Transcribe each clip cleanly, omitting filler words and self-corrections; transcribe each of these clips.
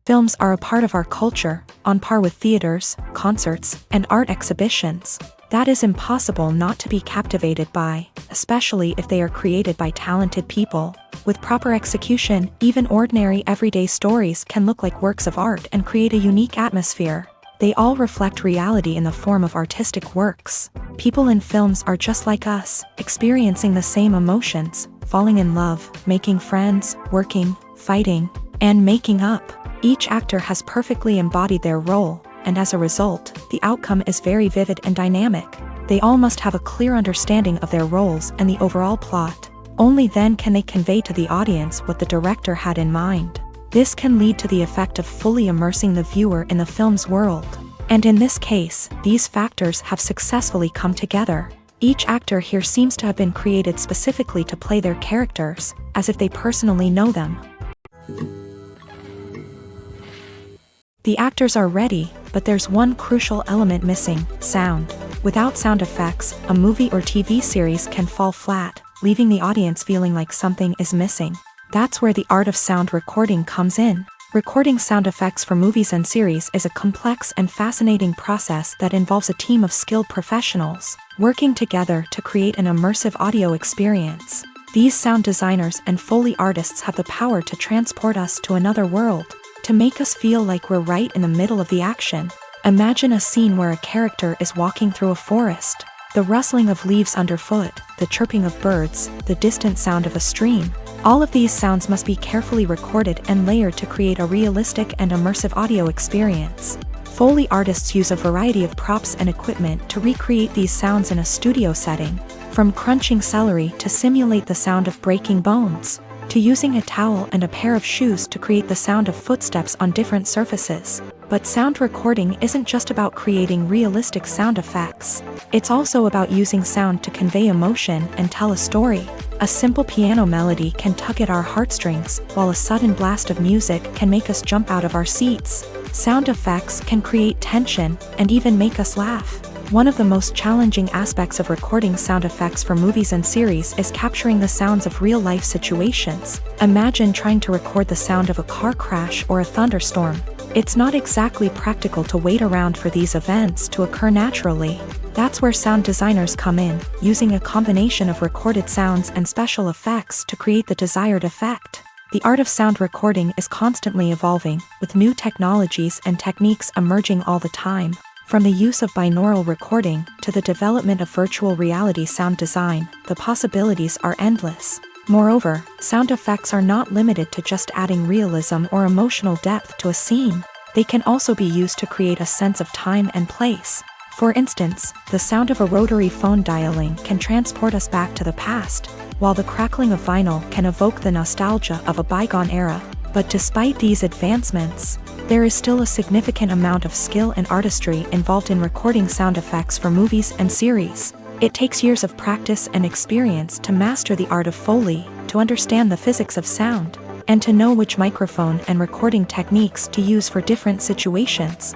Films are a part of our culture, on par with theaters, concerts, and art exhibitions. That is impossible not to be captivated by, especially if they are created by talented people. With proper execution, even ordinary everyday stories can look like works of art and create a unique atmosphere. They all reflect reality in the form of artistic works. People in films are just like us, experiencing the same emotions, falling in love, making friends, working, fighting, and making up. Each actor has perfectly embodied their role, and as a result, the outcome is very vivid and dynamic. They all must have a clear understanding of their roles and the overall plot. Only then can they convey to the audience what the director had in mind. This can lead to the effect of fully immersing the viewer in the film's world. And in this case, these factors have successfully come together. Each actor here seems to have been created specifically to play their characters, as if they personally know them. The actors are ready, but there's one crucial element missing: sound. Without sound effects, a movie or TV series can fall flat, leaving the audience feeling like something is missing. That's where the art of sound recording comes in. Recording sound effects for movies and series is a complex and fascinating process that involves a team of skilled professionals working together to create an immersive audio experience. These sound designers and Foley artists have the power to transport us to another world, to make us feel like we're right in the middle of the action. Imagine a scene where a character is walking through a forest. The rustling of leaves underfoot, the chirping of birds, the distant sound of a stream. All of these sounds must be carefully recorded and layered to create a realistic and immersive audio experience. Foley artists use a variety of props and equipment to recreate these sounds in a studio setting, from crunching celery to simulate the sound of breaking bones, to using a towel and a pair of shoes to create the sound of footsteps on different surfaces. But sound recording isn't just about creating realistic sound effects. It's also about using sound to convey emotion and tell a story. A simple piano melody can tug at our heartstrings, while a sudden blast of music can make us jump out of our seats. Sound effects can create tension and even make us laugh. One of the most challenging aspects of recording sound effects for movies and series is capturing the sounds of real-life situations. Imagine trying to record the sound of a car crash or a thunderstorm. It's not exactly practical to wait around for these events to occur naturally. That's where sound designers come in, using a combination of recorded sounds and special effects to create the desired effect. The art of sound recording is constantly evolving, with new technologies and techniques emerging all the time. From the use of binaural recording to the development of virtual reality sound design, the possibilities are endless. Moreover, sound effects are not limited to just adding realism or emotional depth to a scene. They can also be used to create a sense of time and place. For instance, the sound of a rotary phone dialing can transport us back to the past, while the crackling of vinyl can evoke the nostalgia of a bygone era. But despite these advancements, there is still a significant amount of skill and artistry involved in recording sound effects for movies and series. It takes years of practice and experience to master the art of Foley, to understand the physics of sound, and to know which microphone and recording techniques to use for different situations.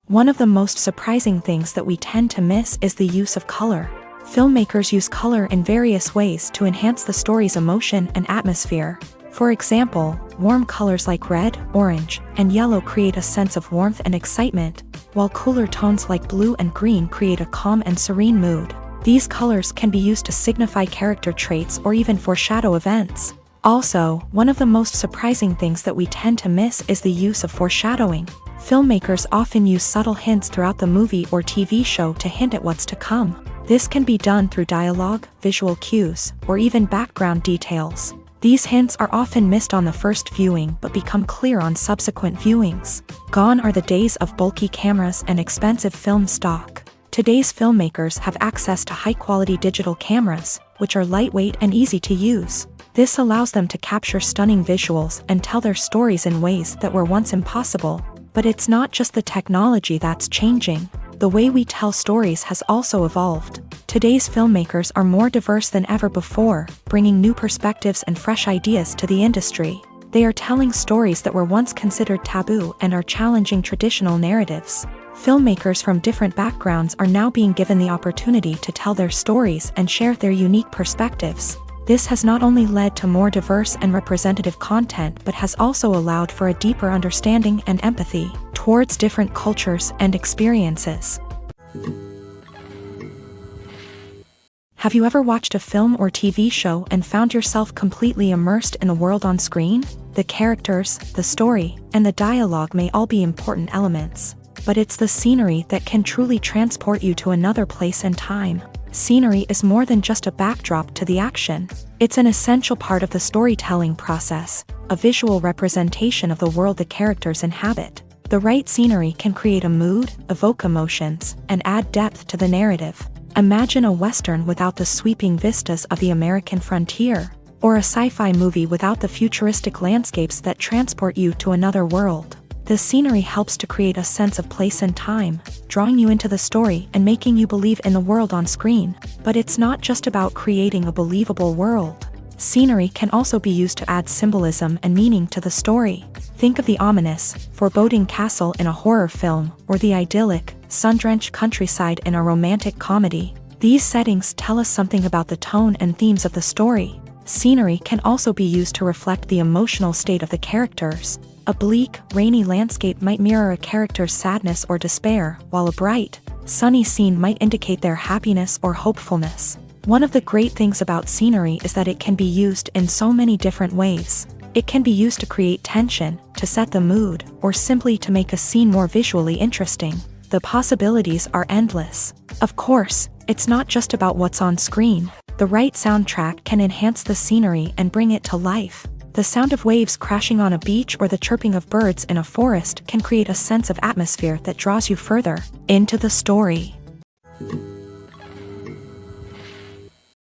One of the most surprising things that we tend to miss is the use of color. Filmmakers use color in various ways to enhance the story's emotion and atmosphere. For example, warm colors like red, orange, and yellow create a sense of warmth and excitement, while cooler tones like blue and green create a calm and serene mood. These colors can be used to signify character traits or even foreshadow events. Also, one of the most surprising things that we tend to miss is the use of foreshadowing. Filmmakers often use subtle hints throughout the movie or TV show to hint at what's to come. This can be done through dialogue, visual cues, or even background details. These hints are often missed on the first viewing but become clear on subsequent viewings. Gone are the days of bulky cameras and expensive film stock. Today's filmmakers have access to high-quality digital cameras, which are lightweight and easy to use. This allows them to capture stunning visuals and tell their stories in ways that were once impossible. But it's not just the technology that's changing. The way we tell stories has also evolved. Today's filmmakers are more diverse than ever before, bringing new perspectives and fresh ideas to the industry. They are telling stories that were once considered taboo and are challenging traditional narratives. Filmmakers from different backgrounds are now being given the opportunity to tell their stories and share their unique perspectives. This has not only led to more diverse and representative content but has also allowed for a deeper understanding and empathy towards different cultures and experiences. Have you ever watched a film or TV show and found yourself completely immersed in the world on screen? The characters, the story, and the dialogue may all be important elements, but it's the scenery that can truly transport you to another place and time. Scenery is more than just a backdrop to the action. It's an essential part of the storytelling process, a visual representation of the world the characters inhabit. The right scenery can create a mood, evoke emotions, and add depth to the narrative. Imagine a Western without the sweeping vistas of the American frontier, or a sci-fi movie without the futuristic landscapes that transport you to another world. The scenery helps to create a sense of place and time, drawing you into the story and making you believe in the world on screen. But it's not just about creating a believable world. Scenery can also be used to add symbolism and meaning to the story. Think of the ominous, foreboding castle in a horror film, or the idyllic, sun-drenched countryside in a romantic comedy. These settings tell us something about the tone and themes of the story. Scenery can also be used to reflect the emotional state of the characters. A bleak, rainy landscape might mirror a character's sadness or despair, while a bright, sunny scene might indicate their happiness or hopefulness. One of the great things about scenery is that it can be used in so many different ways. It can be used to create tension, to set the mood, or simply to make a scene more visually interesting. The possibilities are endless. Of course, it's not just about what's on screen. The right soundtrack can enhance the scenery and bring it to life. The sound of waves crashing on a beach or the chirping of birds in a forest can create a sense of atmosphere that draws you further into the story.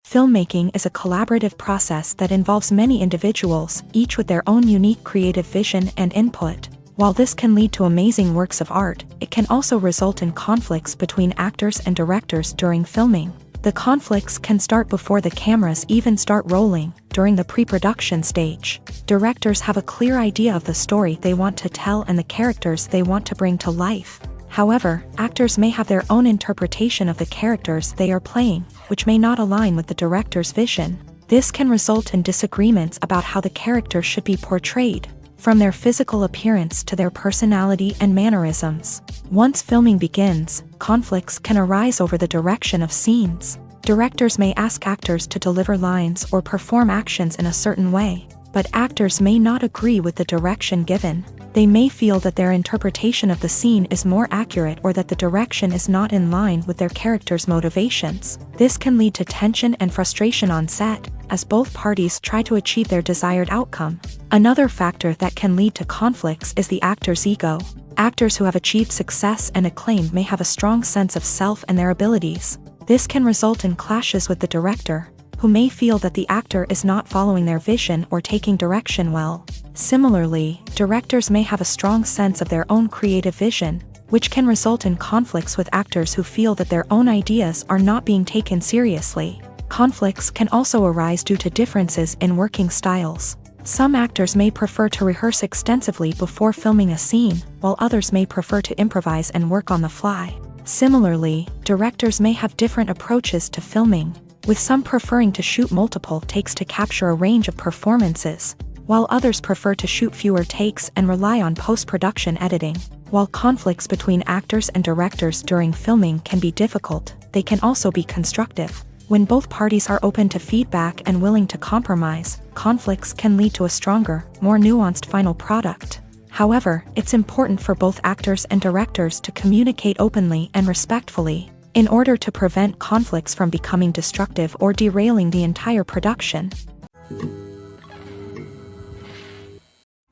Filmmaking is a collaborative process that involves many individuals, each with their own unique creative vision and input. While this can lead to amazing works of art, it can also result in conflicts between actors and directors during filming. The conflicts can start before the cameras even start rolling, during the pre-production stage. Directors have a clear idea of the story they want to tell and the characters they want to bring to life. However, actors may have their own interpretation of the characters they are playing, which may not align with the director's vision. This can result in disagreements about how the characters should be portrayed, from their physical appearance to their personality and mannerisms. Once filming begins, conflicts can arise over the direction of scenes. Directors may ask actors to deliver lines or perform actions in a certain way, but actors may not agree with the direction given. They may feel that their interpretation of the scene is more accurate or that the direction is not in line with their character's motivations. This can lead to tension and frustration on set, as both parties try to achieve their desired outcome. Another factor that can lead to conflicts is the actor's ego. Actors who have achieved success and acclaim may have a strong sense of self and their abilities. This can result in clashes with the director, who may feel that the actor is not following their vision or taking direction well. Similarly, directors may have a strong sense of their own creative vision, which can result in conflicts with actors who feel that their own ideas are not being taken seriously. Conflicts can also arise due to differences in working styles. Some actors may prefer to rehearse extensively before filming a scene, while others may prefer to improvise and work on the fly. Similarly, directors may have different approaches to filming, with some preferring to shoot multiple takes to capture a range of performances, while others prefer to shoot fewer takes and rely on post-production editing. While conflicts between actors and directors during filming can be difficult, they can also be constructive. When both parties are open to feedback and willing to compromise, conflicts can lead to a stronger, more nuanced final product. However, it's important for both actors and directors to communicate openly and respectfully, in order to prevent conflicts from becoming destructive or derailing the entire production.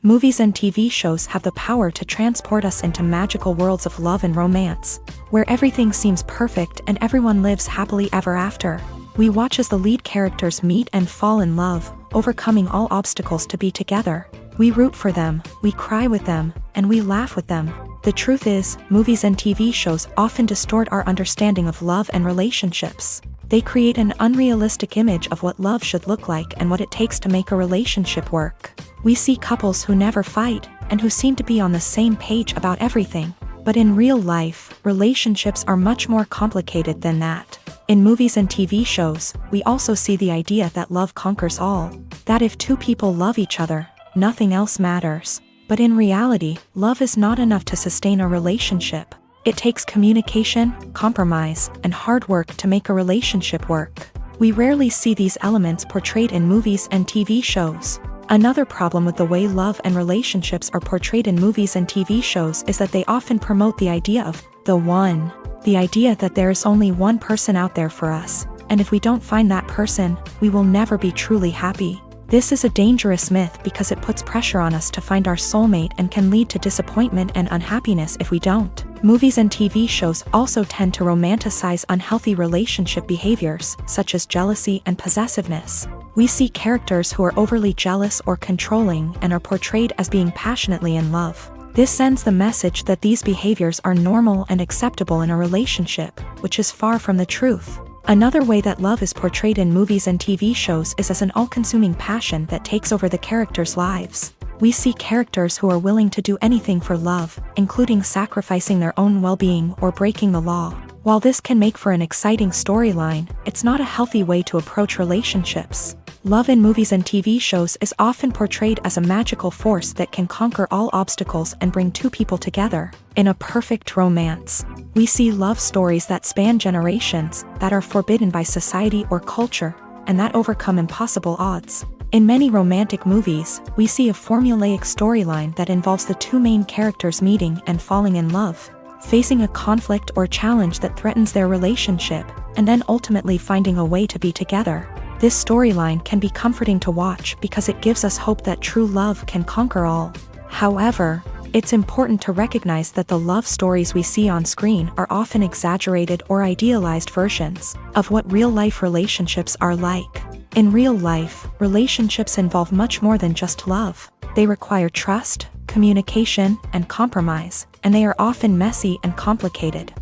Movies and TV shows have the power to transport us into magical worlds of love and romance, where everything seems perfect and everyone lives happily ever after. We watch as the lead characters meet and fall in love, overcoming all obstacles to be together. We root for them, we cry with them, and we laugh with them. The truth is, movies and TV shows often distort our understanding of love and relationships. They create an unrealistic image of what love should look like and what it takes to make a relationship work. We see couples who never fight, and who seem to be on the same page about everything. But in real life, relationships are much more complicated than that. In movies and TV shows, we also see the idea that love conquers all, that if two people love each other, nothing else matters. But in reality, love is not enough to sustain a relationship. It takes communication, compromise, and hard work to make a relationship work. We rarely see these elements portrayed in movies and TV shows. Another problem with the way love and relationships are portrayed in movies and TV shows is that they often promote the idea of the one. The idea that there is only one person out there for us, and if we don't find that person, we will never be truly happy. This is a dangerous myth because it puts pressure on us to find our soulmate and can lead to disappointment and unhappiness if we don't. Movies and TV shows also tend to romanticize unhealthy relationship behaviors, such as jealousy and possessiveness. We see characters who are overly jealous or controlling and are portrayed as being passionately in love. This sends the message that these behaviors are normal and acceptable in a relationship, which is far from the truth. Another way that love is portrayed in movies and TV shows is as an all-consuming passion that takes over the characters' lives. We see characters who are willing to do anything for love, including sacrificing their own well-being or breaking the law. While this can make for an exciting storyline, it's not a healthy way to approach relationships. Love in movies and TV shows is often portrayed as a magical force that can conquer all obstacles and bring two people together. In a perfect romance, we see love stories that span generations, that are forbidden by society or culture, and that overcome impossible odds. In many romantic movies, we see a formulaic storyline that involves the two main characters meeting and falling in love, facing a conflict or challenge that threatens their relationship, and then ultimately finding a way to be together. This storyline can be comforting to watch because it gives us hope that true love can conquer all. However, it's important to recognize that the love stories we see on screen are often exaggerated or idealized versions of what real-life relationships are like. In real life, relationships involve much more than just love. They require trust, communication, and compromise, and they are often messy and complicated.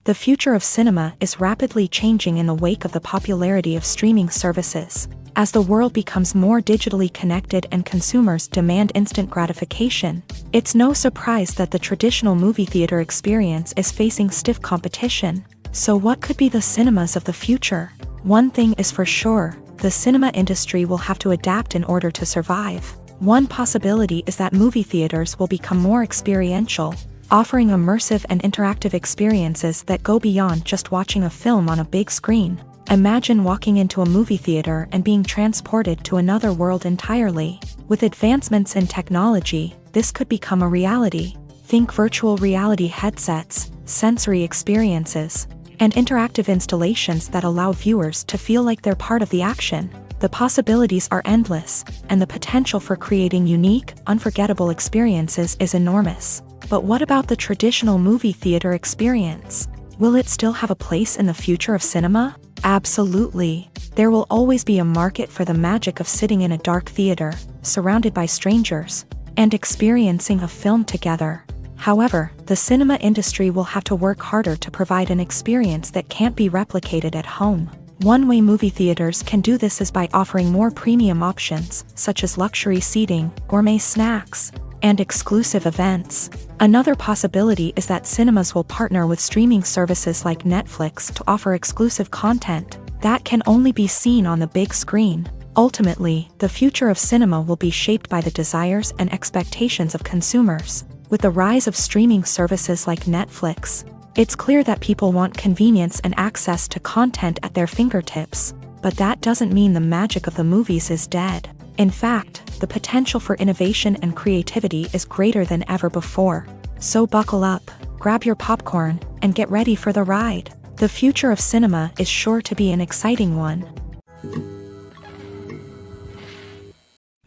The future of cinema is rapidly changing in the wake of the popularity of streaming services. As the world becomes more digitally connected and consumers demand instant gratification, it's no surprise that the traditional movie theater experience is facing stiff competition. So what could be the cinemas of the future? One thing is for sure, the cinema industry will have to adapt in order to survive. One possibility is that movie theaters will become more experiential, offering immersive and interactive experiences that go beyond just watching a film on a big screen. Imagine walking into a movie theater and being transported to another world entirely. With advancements in technology, this could become a reality. Think virtual reality headsets, sensory experiences, and interactive installations that allow viewers to feel like they're part of the action. The possibilities are endless, and the potential for creating unique, unforgettable experiences is enormous. But what about the traditional movie theater experience? Will it still have a place in the future of cinema? Absolutely. There will always be a market for the magic of sitting in a dark theater, surrounded by strangers, and experiencing a film together. However, the cinema industry will have to work harder to provide an experience that can't be replicated at home. One way movie theaters can do this is by offering more premium options, such as luxury seating, gourmet snacks, and exclusive events. Another possibility is that cinemas will partner with streaming services like Netflix to offer exclusive content that can only be seen on the big screen. Ultimately, the future of cinema will be shaped by the desires and expectations of consumers. With the rise of streaming services like Netflix, it's clear that people want convenience and access to content at their fingertips. But that doesn't mean the magic of the movies is dead. In fact, the potential for innovation and creativity is greater than ever before. So buckle up, grab your popcorn, and get ready for the ride. The future of cinema is sure to be an exciting one.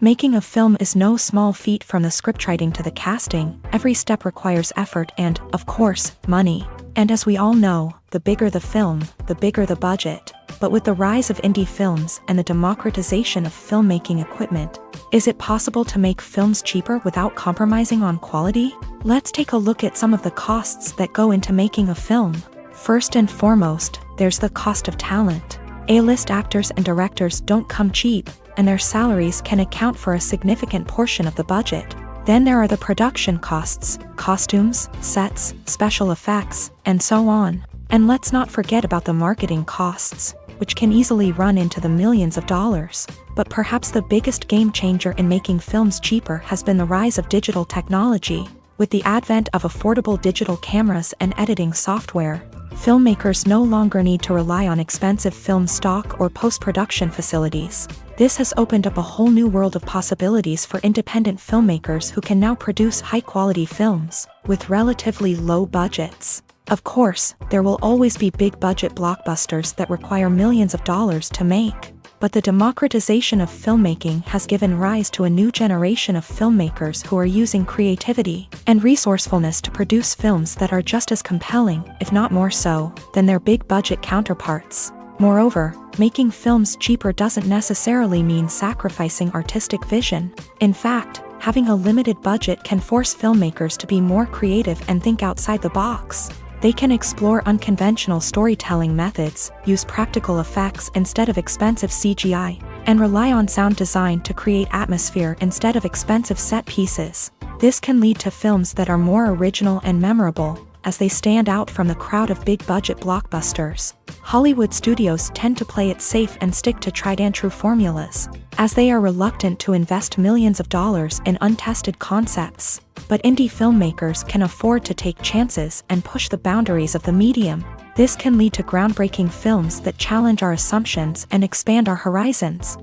Making a film is no small feat. From the scriptwriting to the casting, every step requires effort and, of course, money. And as we all know, the bigger the film, the bigger the budget. But with the rise of indie films and the democratization of filmmaking equipment, is it possible to make films cheaper without compromising on quality? Let's take a look at some of the costs that go into making a film. First and foremost, there's the cost of talent. A-list actors and directors don't come cheap, and their salaries can account for a significant portion of the budget. Then there are the production costs, costumes, sets, special effects, and so on. And let's not forget about the marketing costs, which can easily run into the millions of dollars. But perhaps the biggest game changer in making films cheaper has been the rise of digital technology. With the advent of affordable digital cameras and editing software, filmmakers no longer need to rely on expensive film stock or post-production facilities. This has opened up a whole new world of possibilities for independent filmmakers who can now produce high-quality films with relatively low budgets. Of course, there will always be big-budget blockbusters that require millions of dollars to make. But the democratization of filmmaking has given rise to a new generation of filmmakers who are using creativity and resourcefulness to produce films that are just as compelling, if not more so, than their big-budget counterparts. Moreover, making films cheaper doesn't necessarily mean sacrificing artistic vision. In fact, having a limited budget can force filmmakers to be more creative and think outside the box. They can explore unconventional storytelling methods, use practical effects instead of expensive CGI, and rely on sound design to create atmosphere instead of expensive set pieces. This can lead to films that are more original and memorable, as they stand out from the crowd of big-budget blockbusters. Hollywood studios tend to play it safe and stick to tried-and-true formulas, as they are reluctant to invest millions of dollars in untested concepts. But indie filmmakers can afford to take chances and push the boundaries of the medium. This can lead to groundbreaking films that challenge our assumptions and expand our horizons.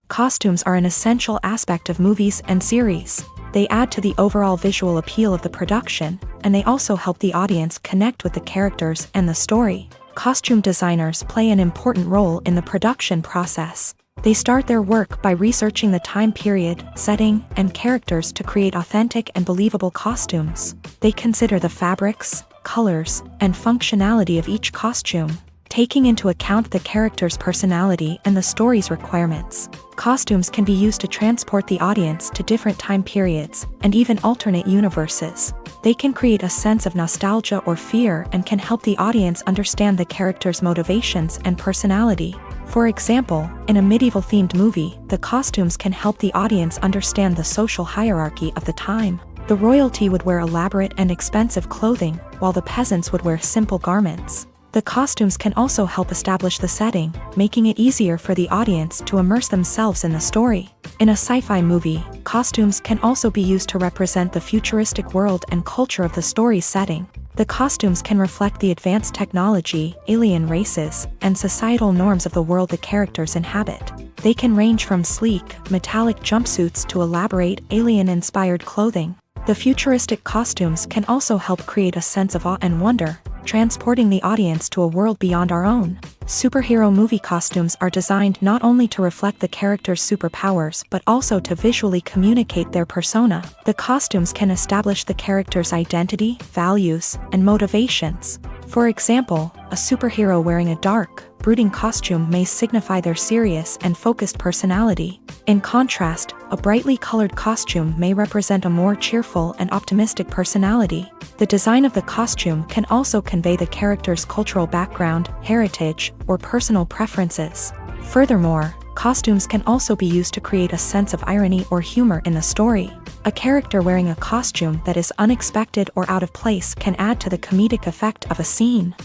Costumes are an essential aspect of movies and series. They add to the overall visual appeal of the production, and they also help the audience connect with the characters and the story. Costume designers play an important role in the production process. They start their work by researching the time period, setting, and characters to create authentic and believable costumes. They consider the fabrics, colors, and functionality of each costume, taking into account the character's personality and the story's requirements. Costumes can be used to transport the audience to different time periods and even alternate universes. They can create a sense of nostalgia or fear and can help the audience understand the character's motivations and personality. For example, in a medieval-themed movie, the costumes can help the audience understand the social hierarchy of the time. The royalty would wear elaborate and expensive clothing, while the peasants would wear simple garments. The costumes can also help establish the setting, making it easier for the audience to immerse themselves in the story. In a sci-fi movie, costumes can also be used to represent the futuristic world and culture of the story's setting. The costumes can reflect the advanced technology, alien races, and societal norms of the world the characters inhabit. They can range from sleek, metallic jumpsuits to elaborate, alien-inspired clothing. The futuristic costumes can also help create a sense of awe and wonder, transporting the audience to a world beyond our own. Superhero movie costumes are designed not only to reflect the character's superpowers but also to visually communicate their persona. The costumes can establish the character's identity, values, and motivations. For example, a superhero wearing a dark, brooding costume may signify their serious and focused personality. In contrast, a brightly colored costume may represent a more cheerful and optimistic personality. The design of the costume can also convey the character's cultural background, heritage, or personal preferences. Furthermore, costumes can also be used to create a sense of irony or humor in the story. A character wearing a costume that is unexpected or out of place can add to the comedic effect of a scene.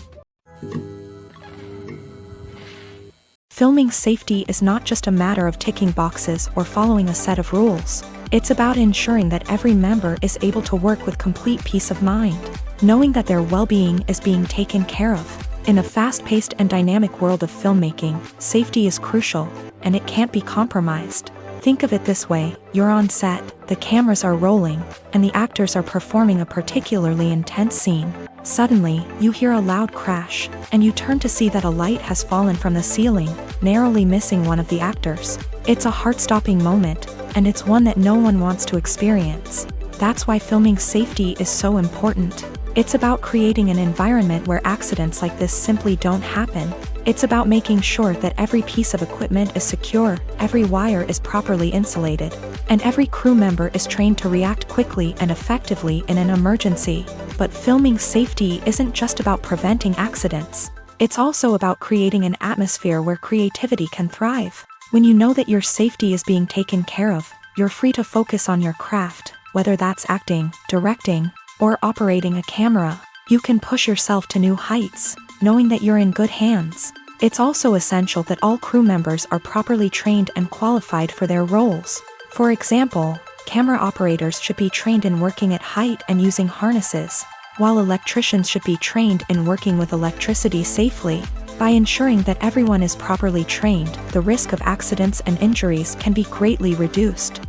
Filming safety is not just a matter of ticking boxes or following a set of rules. It's about ensuring that every member is able to work with complete peace of mind, knowing that their well-being is being taken care of. In a fast-paced and dynamic world of filmmaking, safety is crucial, and it can't be compromised. Think of it this way: you're on set, the cameras are rolling, and the actors are performing a particularly intense scene. Suddenly, you hear a loud crash, and you turn to see that a light has fallen from the ceiling, narrowly missing one of the actors. It's a heart-stopping moment, and it's one that no one wants to experience. That's why filming safety is so important. It's about creating an environment where accidents like this simply don't happen. It's about making sure that every piece of equipment is secure, every wire is properly insulated, and every crew member is trained to react quickly and effectively in an emergency. But filming safety isn't just about preventing accidents. It's also about creating an atmosphere where creativity can thrive. When you know that your safety is being taken care of, you're free to focus on your craft, whether that's acting, directing, or operating a camera. You can push yourself to new heights, knowing that you're in good hands. It's also essential that all crew members are properly trained and qualified for their roles. For example, camera operators should be trained in working at height and using harnesses, while electricians should be trained in working with electricity safely. By ensuring that everyone is properly trained, the risk of accidents and injuries can be greatly reduced.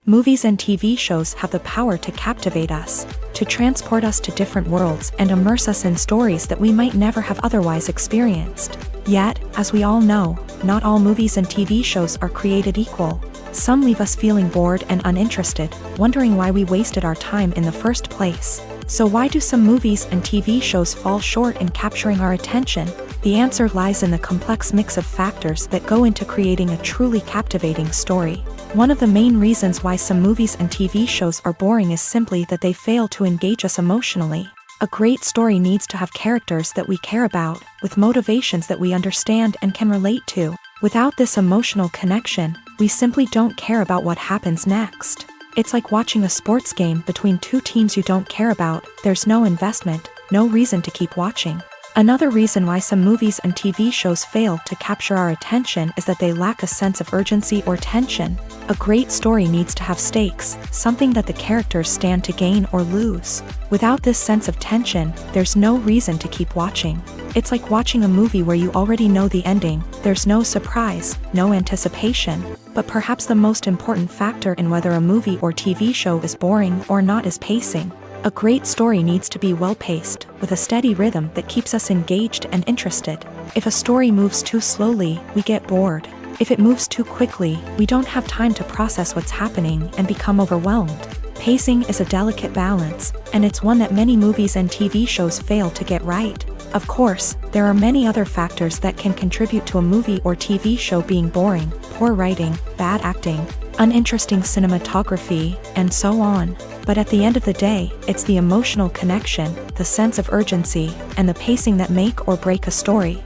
Movies and TV shows have the power to captivate us, to transport us to different worlds and immerse us in stories that we might never have otherwise experienced. Yet, as we all know, not all movies and TV shows are created equal. Some leave us feeling bored and uninterested, wondering why we wasted our time in the first place. So why do some movies and TV shows fall short in capturing our attention? The answer lies in the complex mix of factors that go into creating a truly captivating story. One of the main reasons why some movies and TV shows are boring is simply that they fail to engage us emotionally. A great story needs to have characters that we care about, with motivations that we understand and can relate to. Without this emotional connection, we simply don't care about what happens next. It's like watching a sports game between two teams you don't care about. There's no investment, no reason to keep watching. Another reason why some movies and TV shows fail to capture our attention is that they lack a sense of urgency or tension. A great story needs to have stakes, something that the characters stand to gain or lose. Without this sense of tension, there's no reason to keep watching. It's like watching a movie where you already know the ending. There's no surprise, no anticipation. But perhaps the most important factor in whether a movie or TV show is boring or not is pacing. A great story needs to be well-paced, with a steady rhythm that keeps us engaged and interested. If a story moves too slowly, we get bored. If it moves too quickly, we don't have time to process what's happening and become overwhelmed. Pacing is a delicate balance, and it's one that many movies and TV shows fail to get right. Of course, there are many other factors that can contribute to a movie or TV show being boring: poor writing, bad acting, uninteresting cinematography, and so on. But at the end of the day, it's the emotional connection, the sense of urgency, and the pacing that make or break a story.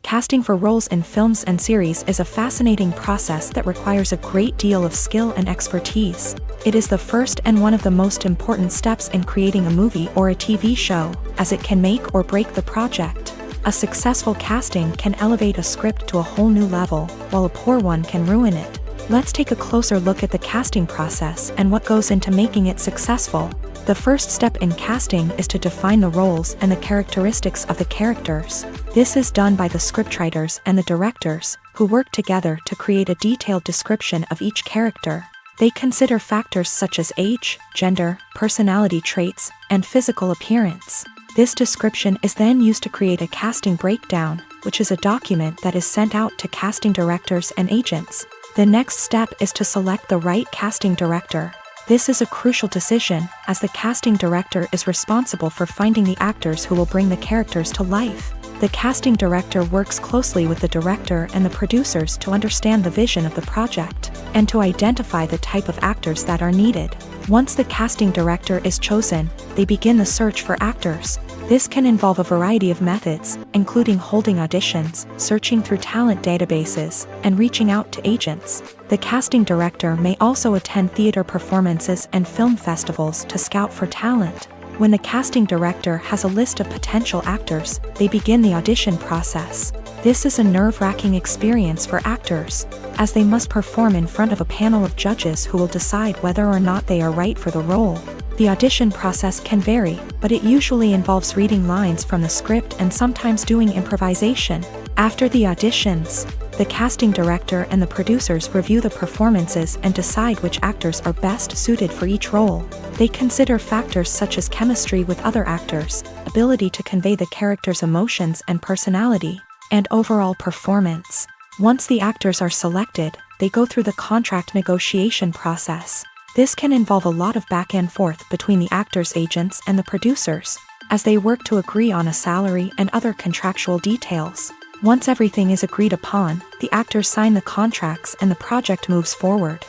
Casting for roles in films and series is a fascinating process that requires a great deal of skill and expertise. It is the first and one of the most important steps in creating a movie or a TV show, as it can make or break the project. A successful casting can elevate a script to a whole new level, while a poor one can ruin it. Let's take a closer look at the casting process and what goes into making it successful. The first step in casting is to define the roles and the characteristics of the characters. This is done by the scriptwriters and the directors, who work together to create a detailed description of each character. They consider factors such as age, gender, personality traits, and physical appearance. This description is then used to create a casting breakdown, which is a document that is sent out to casting directors and agents. The next step is to select the right casting director. This is a crucial decision, as the casting director is responsible for finding the actors who will bring the characters to life. The casting director works closely with the director and the producers to understand the vision of the project, and to identify the type of actors that are needed. Once the casting director is chosen, they begin the search for actors. This can involve a variety of methods, including holding auditions, searching through talent databases, and reaching out to agents. The casting director may also attend theater performances and film festivals to scout for talent. When the casting director has a list of potential actors, they begin the audition process. This is a nerve-wracking experience for actors, as they must perform in front of a panel of judges who will decide whether or not they are right for the role. The audition process can vary, but it usually involves reading lines from the script and sometimes doing improvisation. After the auditions, the casting director and the producers review the performances and decide which actors are best suited for each role. They consider factors such as chemistry with other actors, ability to convey the character's emotions and personality, and overall performance. Once the actors are selected, they go through the contract negotiation process. This can involve a lot of back and forth between the actors' agents and the producers, as they work to agree on a salary and other contractual details. Once everything is agreed upon, the actors sign the contracts and the project moves forward.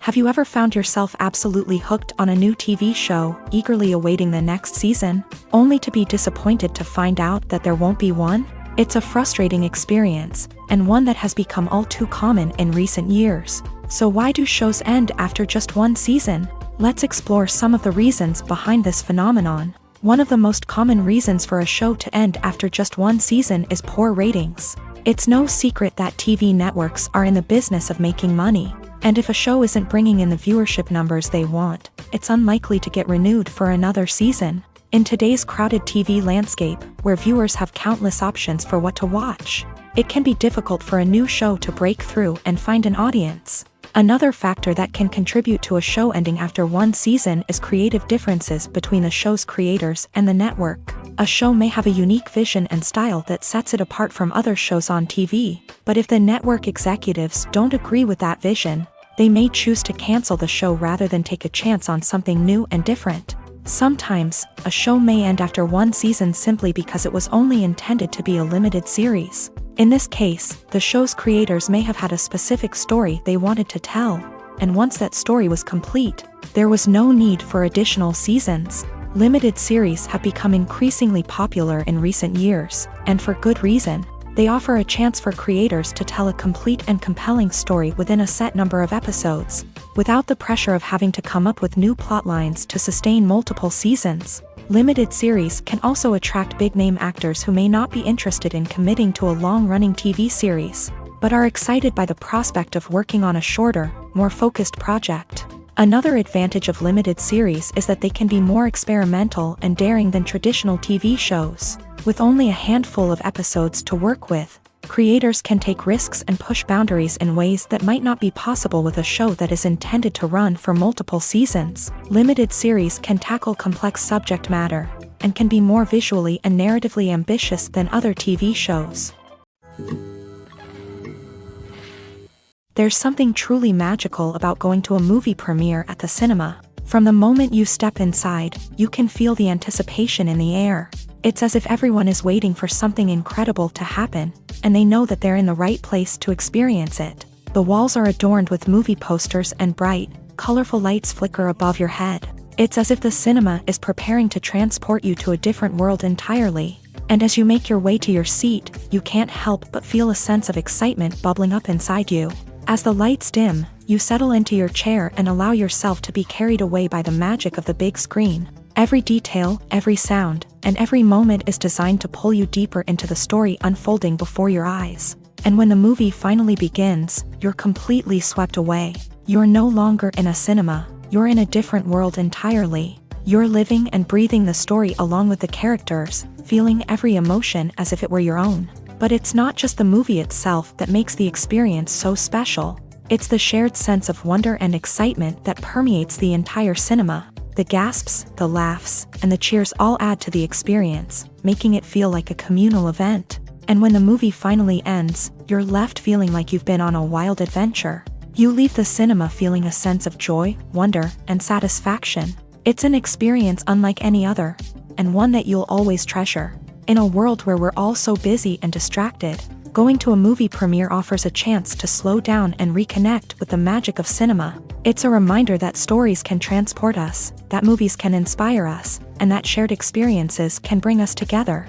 Have you ever found yourself absolutely hooked on a new TV show, eagerly awaiting the next season, only to be disappointed to find out that there won't be one? It's a frustrating experience, and one that has become all too common in recent years. So why do shows end after just one season? Let's explore some of the reasons behind this phenomenon. One of the most common reasons for a show to end after just one season is poor ratings. It's no secret that TV networks are in the business of making money. And if a show isn't bringing in the viewership numbers they want, it's unlikely to get renewed for another season. In today's crowded TV landscape, where viewers have countless options for what to watch, it can be difficult for a new show to break through and find an audience. Another factor that can contribute to a show ending after one season is creative differences between the show's creators and the network. A show may have a unique vision and style that sets it apart from other shows on TV, but if the network executives don't agree with that vision, they may choose to cancel the show rather than take a chance on something new and different. Sometimes, a show may end after one season simply because it was only intended to be a limited series. In this case, the show's creators may have had a specific story they wanted to tell, and once that story was complete, there was no need for additional seasons. Limited series have become increasingly popular in recent years, and for good reason. They offer a chance for creators to tell a complete and compelling story within a set number of episodes, without the pressure of having to come up with new plot lines to sustain multiple seasons. Limited series can also attract big-name actors who may not be interested in committing to a long-running TV series, but are excited by the prospect of working on a shorter, more focused project. Another advantage of limited series is that they can be more experimental and daring than traditional TV shows. With only a handful of episodes to work with, creators can take risks and push boundaries in ways that might not be possible with a show that is intended to run for multiple seasons. Limited series can tackle complex subject matter, and can be more visually and narratively ambitious than other TV shows. There's something truly magical about going to a movie premiere at the cinema. From the moment you step inside, you can feel the anticipation in the air. It's as if everyone is waiting for something incredible to happen, and they know that they're in the right place to experience it. The walls are adorned with movie posters and bright, colorful lights flicker above your head. It's as if the cinema is preparing to transport you to a different world entirely. And as you make your way to your seat, you can't help but feel a sense of excitement bubbling up inside you. As the lights dim, you settle into your chair and allow yourself to be carried away by the magic of the big screen. Every detail, every sound, and every moment is designed to pull you deeper into the story unfolding before your eyes. And when the movie finally begins, you're completely swept away. You're no longer in a cinema, you're in a different world entirely. You're living and breathing the story along with the characters, feeling every emotion as if it were your own. But it's not just the movie itself that makes the experience so special. It's the shared sense of wonder and excitement that permeates the entire cinema. The gasps, the laughs, and the cheers all add to the experience, making it feel like a communal event. And when the movie finally ends, you're left feeling like you've been on a wild adventure. You leave the cinema feeling a sense of joy, wonder, and satisfaction. It's an experience unlike any other, and one that you'll always treasure. In a world where we're all so busy and distracted, going to a movie premiere offers a chance to slow down and reconnect with the magic of cinema. It's a reminder that stories can transport us, that movies can inspire us, and that shared experiences can bring us together.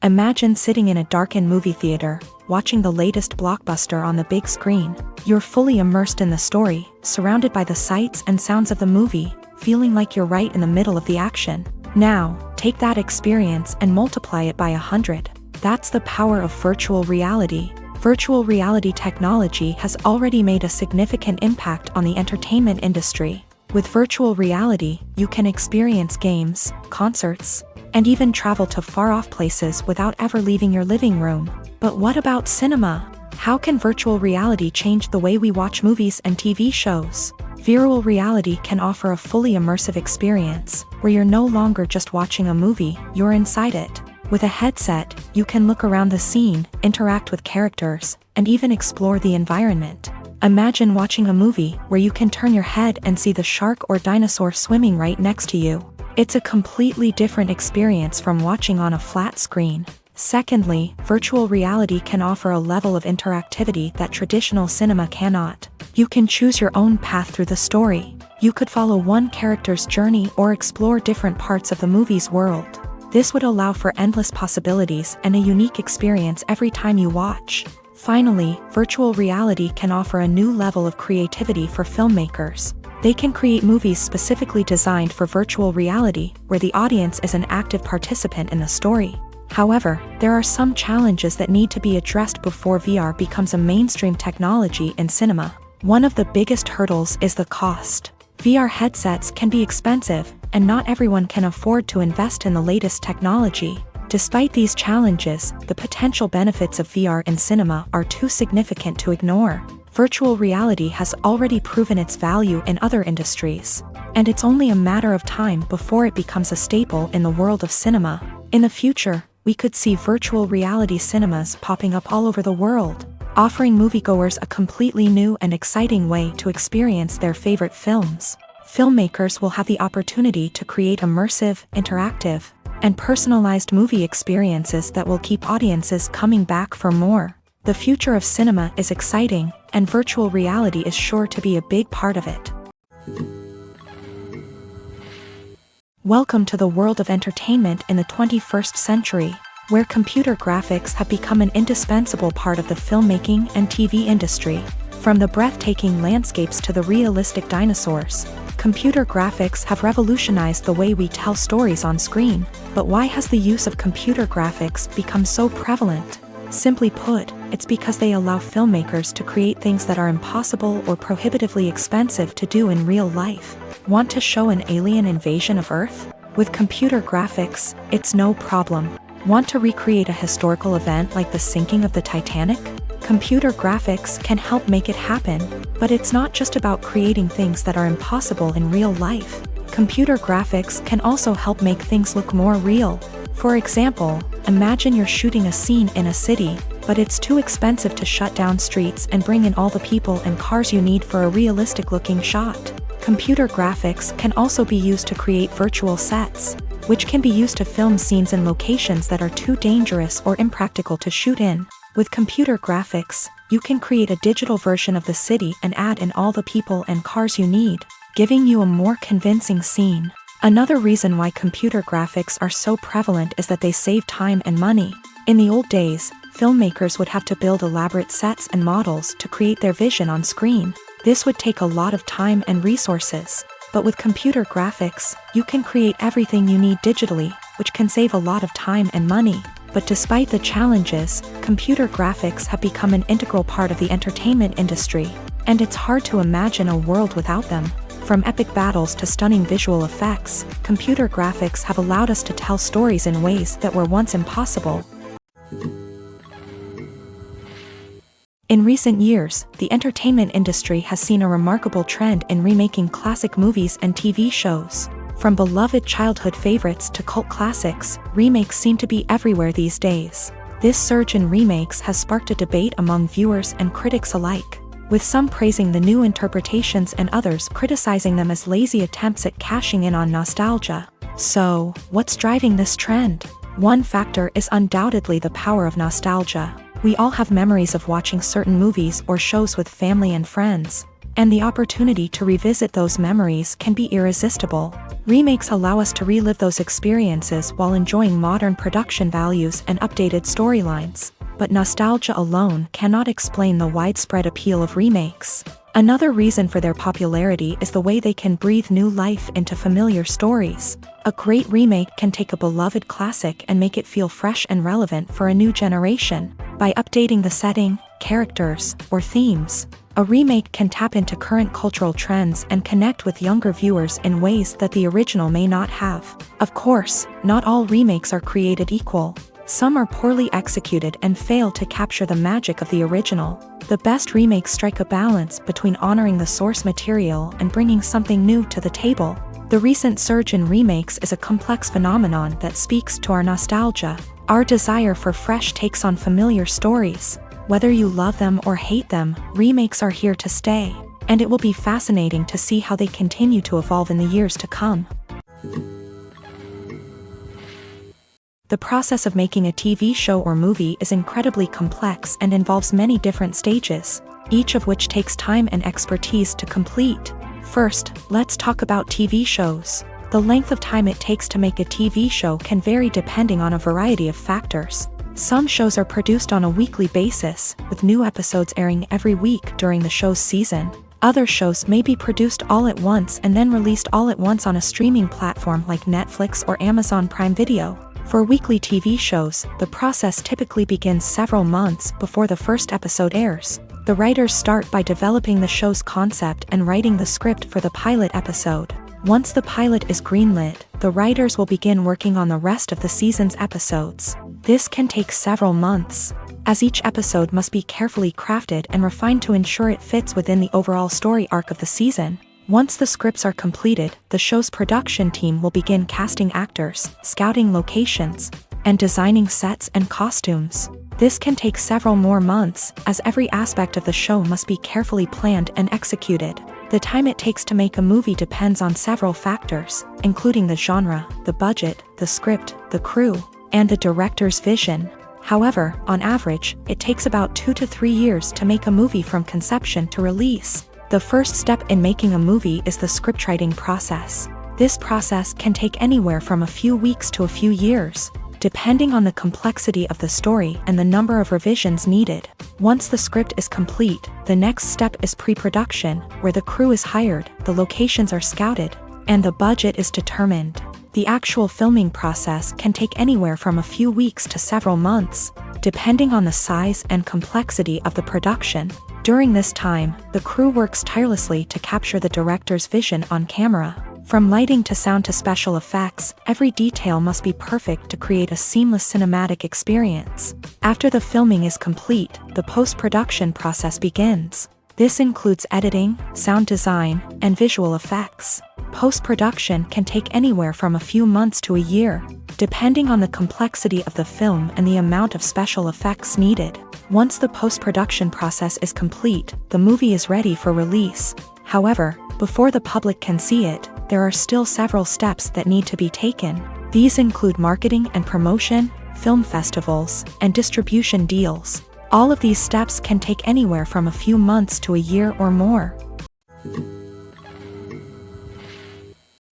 Imagine sitting in a darkened movie theater, watching the latest blockbuster on the big screen. You're fully immersed in the story, surrounded by the sights and sounds of the movie, feeling like you're right in the middle of the action. Now, take that experience and multiply it by 100. That's the power of virtual reality. Virtual reality technology has already made a significant impact on the entertainment industry. With virtual reality, you can experience games, concerts, and even travel to far-off places without ever leaving your living room. But what about cinema? How can virtual reality change the way we watch movies and TV shows? Virtual reality can offer a fully immersive experience, where you're no longer just watching a movie, you're inside it. With a headset, you can look around the scene, interact with characters, and even explore the environment. Imagine watching a movie where you can turn your head and see the shark or dinosaur swimming right next to you. It's a completely different experience from watching on a flat screen. Secondly, virtual reality can offer a level of interactivity that traditional cinema cannot. You can choose your own path through the story. You could follow one character's journey or explore different parts of the movie's world. This would allow for endless possibilities and a unique experience every time you watch. Finally, virtual reality can offer a new level of creativity for filmmakers. They can create movies specifically designed for virtual reality, where the audience is an active participant in the story. However, there are some challenges that need to be addressed before VR becomes a mainstream technology in cinema. One of the biggest hurdles is the cost. VR headsets can be expensive, and not everyone can afford to invest in the latest technology. Despite these challenges, the potential benefits of VR in cinema are too significant to ignore. Virtual reality has already proven its value in other industries, and it's only a matter of time before it becomes a staple in the world of cinema. In the future, we could see virtual reality cinemas popping up all over the world, offering moviegoers a completely new and exciting way to experience their favorite films. Filmmakers will have the opportunity to create immersive, interactive, and personalized movie experiences that will keep audiences coming back for more. The future of cinema is exciting, and virtual reality is sure to be a big part of it. Welcome to the world of entertainment in the 21st century, where computer graphics have become an indispensable part of the filmmaking and TV industry. From the breathtaking landscapes to the realistic dinosaurs, computer graphics have revolutionized the way we tell stories on screen. But why has the use of computer graphics become so prevalent? Simply put, it's because they allow filmmakers to create things that are impossible or prohibitively expensive to do in real life. Want to show an alien invasion of Earth? With computer graphics, it's no problem. Want to recreate a historical event like the sinking of the Titanic? Computer graphics can help make it happen, but it's not just about creating things that are impossible in real life. Computer graphics can also help make things look more real. For example, imagine you're shooting a scene in a city, but it's too expensive to shut down streets and bring in all the people and cars you need for a realistic-looking shot. Computer graphics can also be used to create virtual sets, which can be used to film scenes in locations that are too dangerous or impractical to shoot in. With computer graphics, you can create a digital version of the city and add in all the people and cars you need, giving you a more convincing scene. Another reason why computer graphics are so prevalent is that they save time and money. In the old days, filmmakers would have to build elaborate sets and models to create their vision on screen. This would take a lot of time and resources. But with computer graphics, you can create everything you need digitally, which can save a lot of time and money. But despite the challenges, computer graphics have become an integral part of the entertainment industry, and it's hard to imagine a world without them. From epic battles to stunning visual effects, computer graphics have allowed us to tell stories in ways that were once impossible. In recent years, the entertainment industry has seen a remarkable trend in remaking classic movies and TV shows. From beloved childhood favorites to cult classics, remakes seem to be everywhere these days. This surge in remakes has sparked a debate among viewers and critics alike, with some praising the new interpretations and others criticizing them as lazy attempts at cashing in on nostalgia. So, what's driving this trend? One factor is undoubtedly the power of nostalgia. We all have memories of watching certain movies or shows with family and friends, and the opportunity to revisit those memories can be irresistible. Remakes allow us to relive those experiences while enjoying modern production values and updated storylines. But nostalgia alone cannot explain the widespread appeal of remakes. Another reason for their popularity is the way they can breathe new life into familiar stories. A great remake can take a beloved classic and make it feel fresh and relevant for a new generation. By updating the setting, characters, or themes, a remake can tap into current cultural trends and connect with younger viewers in ways that the original may not have. Of course, not all remakes are created equal. Some are poorly executed and fail to capture the magic of the original. The best remakes strike a balance between honoring the source material and bringing something new to the table. The recent surge in remakes is a complex phenomenon that speaks to our nostalgia, our desire for fresh takes on familiar stories. Whether you love them or hate them, remakes are here to stay, and it will be fascinating to see how they continue to evolve in the years to come. The process of making a TV show or movie is incredibly complex and involves many different stages, each of which takes time and expertise to complete. First, let's talk about TV shows. The length of time it takes to make a TV show can vary depending on a variety of factors. Some shows are produced on a weekly basis, with new episodes airing every week during the show's season. Other shows may be produced all at once and then released all at once on a streaming platform like Netflix or Amazon Prime Video. For weekly TV shows, the process typically begins several months before the first episode airs. The writers start by developing the show's concept and writing the script for the pilot episode. Once the pilot is greenlit, the writers will begin working on the rest of the season's episodes. This can take several months, as each episode must be carefully crafted and refined to ensure it fits within the overall story arc of the season. Once the scripts are completed, the show's production team will begin casting actors, scouting locations, and designing sets and costumes. This can take several more months, as every aspect of the show must be carefully planned and executed. The time it takes to make a movie depends on several factors, including the genre, the budget, the script, the crew, and the director's vision. However, on average, it takes about 2 to 3 years to make a movie from conception to release. The first step in making a movie is the scriptwriting process. This process can take anywhere from a few weeks to a few years, depending on the complexity of the story and the number of revisions needed. Once the script is complete, the next step is pre-production, where the crew is hired, the locations are scouted, and the budget is determined. The actual filming process can take anywhere from a few weeks to several months, depending on the size and complexity of the production. During this time, the crew works tirelessly to capture the director's vision on camera. From lighting to sound to special effects, every detail must be perfect to create a seamless cinematic experience. After the filming is complete, the post-production process begins. This includes editing, sound design, and visual effects. Post-production can take anywhere from a few months to a year, depending on the complexity of the film and the amount of special effects needed. Once the post-production process is complete, the movie is ready for release. However, before the public can see it, there are still several steps that need to be taken. These include marketing and promotion, film festivals, and distribution deals. All of these steps can take anywhere from a few months to a year or more.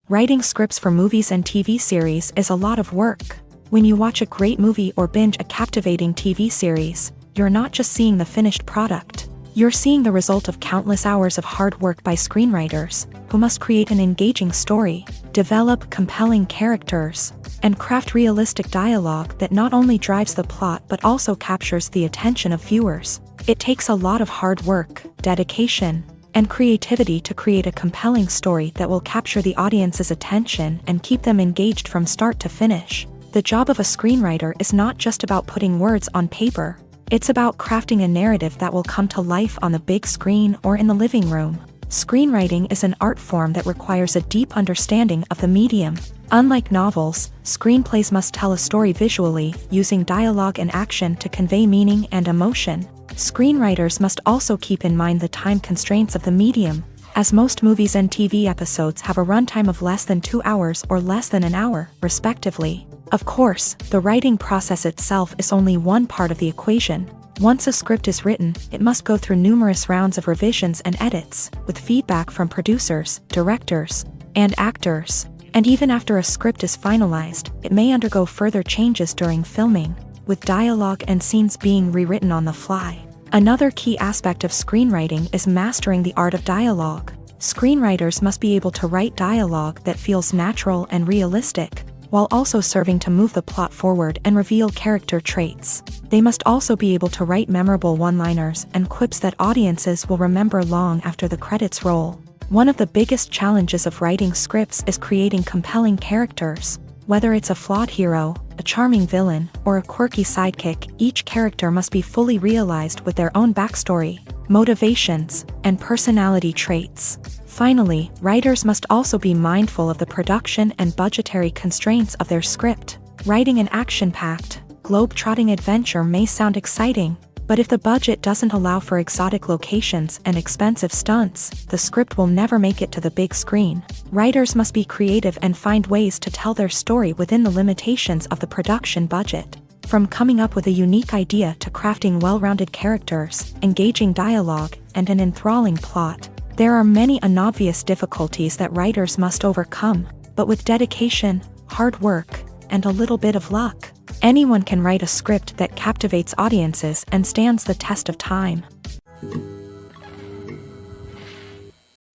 Writing scripts for movies and TV series is a lot of work. When you watch a great movie or binge a captivating TV series, you're not just seeing the finished product. You're seeing the result of countless hours of hard work by screenwriters, who must create an engaging story, develop compelling characters, and craft realistic dialogue that not only drives the plot but also captures the attention of viewers. It takes a lot of hard work, dedication, and creativity to create a compelling story that will capture the audience's attention and keep them engaged from start to finish. The job of a screenwriter is not just about putting words on paper. It's about crafting a narrative that will come to life on the big screen or in the living room. Screenwriting is an art form that requires a deep understanding of the medium. Unlike novels, screenplays must tell a story visually, using dialogue and action to convey meaning and emotion. Screenwriters must also keep in mind the time constraints of the medium, as most movies and TV episodes have a runtime of less than 2 hours or less than an hour, respectively. Of course, the writing process itself is only one part of the equation. Once a script is written, it must go through numerous rounds of revisions and edits, with feedback from producers, directors, and actors. And even after a script is finalized, it may undergo further changes during filming, with dialogue and scenes being rewritten on the fly. Another key aspect of screenwriting is mastering the art of dialogue. Screenwriters must be able to write dialogue that feels natural and realistic, while also serving to move the plot forward and reveal character traits. They must also be able to write memorable one-liners and quips that audiences will remember long after the credits roll. One of the biggest challenges of writing scripts is creating compelling characters. Whether it's a flawed hero, a charming villain, or a quirky sidekick, each character must be fully realized with their own backstory, motivations, and personality traits. Finally, writers must also be mindful of the production and budgetary constraints of their script. Writing an action-packed, globe-trotting adventure may sound exciting, But if the budget doesn't allow for exotic locations and expensive stunts, the script will never make it to the big screen. Writers must be creative and find ways to tell their story within the limitations of the production budget. From coming up with a unique idea to crafting well-rounded characters, engaging dialogue, and an enthralling plot, there are many unobvious difficulties that writers must overcome, but with dedication, hard work, and a little bit of luck, anyone can write a script that captivates audiences and stands the test of time.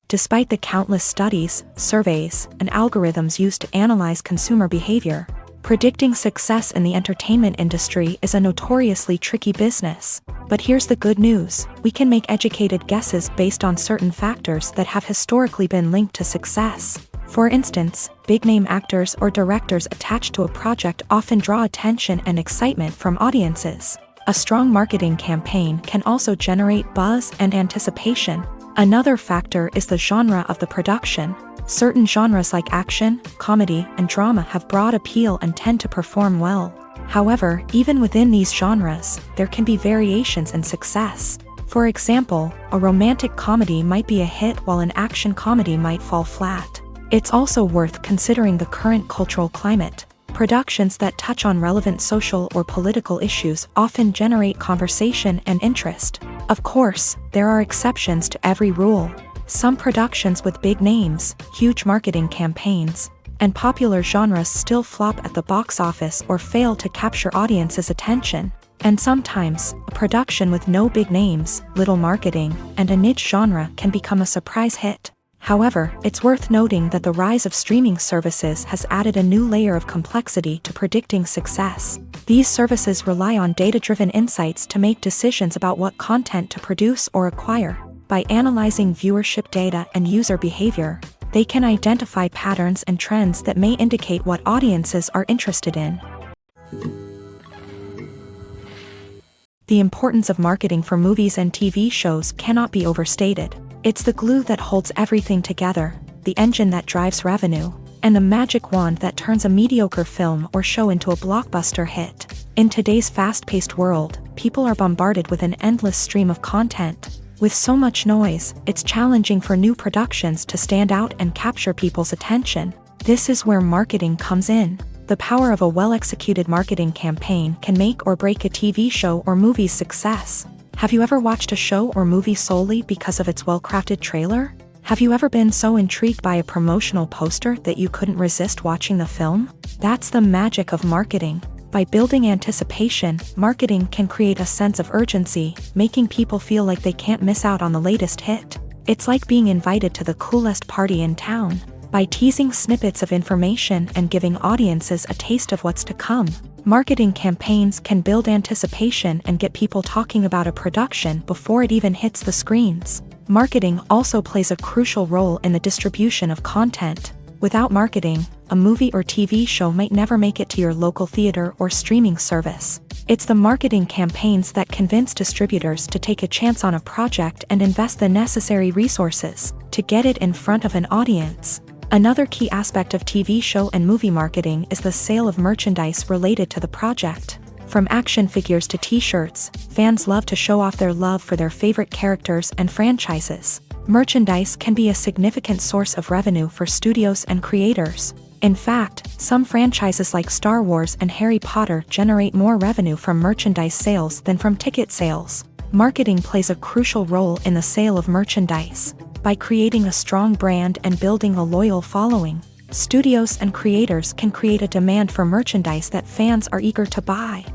Despite the countless studies, surveys, and algorithms used to analyze consumer behavior, predicting success in the entertainment industry is a notoriously tricky business. But here's the good news: we can make educated guesses based on certain factors that have historically been linked to success. For instance, big-name actors or directors attached to a project often draw attention and excitement from audiences. A strong marketing campaign can also generate buzz and anticipation. Another factor is the genre of the production. Certain genres like action, comedy, and drama have broad appeal and tend to perform well. However, even within these genres, there can be variations in success. For example, a romantic comedy might be a hit while an action comedy might fall flat. It's also worth considering the current cultural climate. Productions that touch on relevant social or political issues often generate conversation and interest. Of course, there are exceptions to every rule. Some productions with big names, huge marketing campaigns, and popular genres still flop at the box office or fail to capture audiences' attention. And sometimes, a production with no big names, little marketing, and a niche genre can become a surprise hit. However, it's worth noting that the rise of streaming services has added a new layer of complexity to predicting success. These services rely on data-driven insights to make decisions about what content to produce or acquire. By analyzing viewership data and user behavior, they can identify patterns and trends that may indicate what audiences are interested in. The importance of marketing for movies and TV shows cannot be overstated. It's the glue that holds everything together, the engine that drives revenue, and the magic wand that turns a mediocre film or show into a blockbuster hit. In today's fast-paced world, people are bombarded with an endless stream of content. With so much noise, it's challenging for new productions to stand out and capture people's attention. This is where marketing comes in. The power of a well-executed marketing campaign can make or break a TV show or movie's success. Have you ever watched a show or movie solely because of its well-crafted trailer? Have you ever been so intrigued by a promotional poster that you couldn't resist watching the film? That's the magic of marketing. By building anticipation, marketing can create a sense of urgency, making people feel like they can't miss out on the latest hit. It's like being invited to the coolest party in town. By teasing snippets of information and giving audiences a taste of what's to come, marketing campaigns can build anticipation and get people talking about a production before it even hits the screens. Marketing also plays a crucial role in the distribution of content. Without marketing, a movie or TV show might never make it to your local theater or streaming service. It's the marketing campaigns that convince distributors to take a chance on a project and invest the necessary resources to get it in front of an audience. Another key aspect of TV show and movie marketing is the sale of merchandise related to the project. From action figures to t-shirts, fans love to show off their love for their favorite characters and franchises. Merchandise can be a significant source of revenue for studios and creators. In fact, some franchises like Star Wars and Harry Potter generate more revenue from merchandise sales than from ticket sales. Marketing plays a crucial role in the sale of merchandise. By creating a strong brand and building a loyal following, studios and creators can create a demand for merchandise that fans are eager to buy.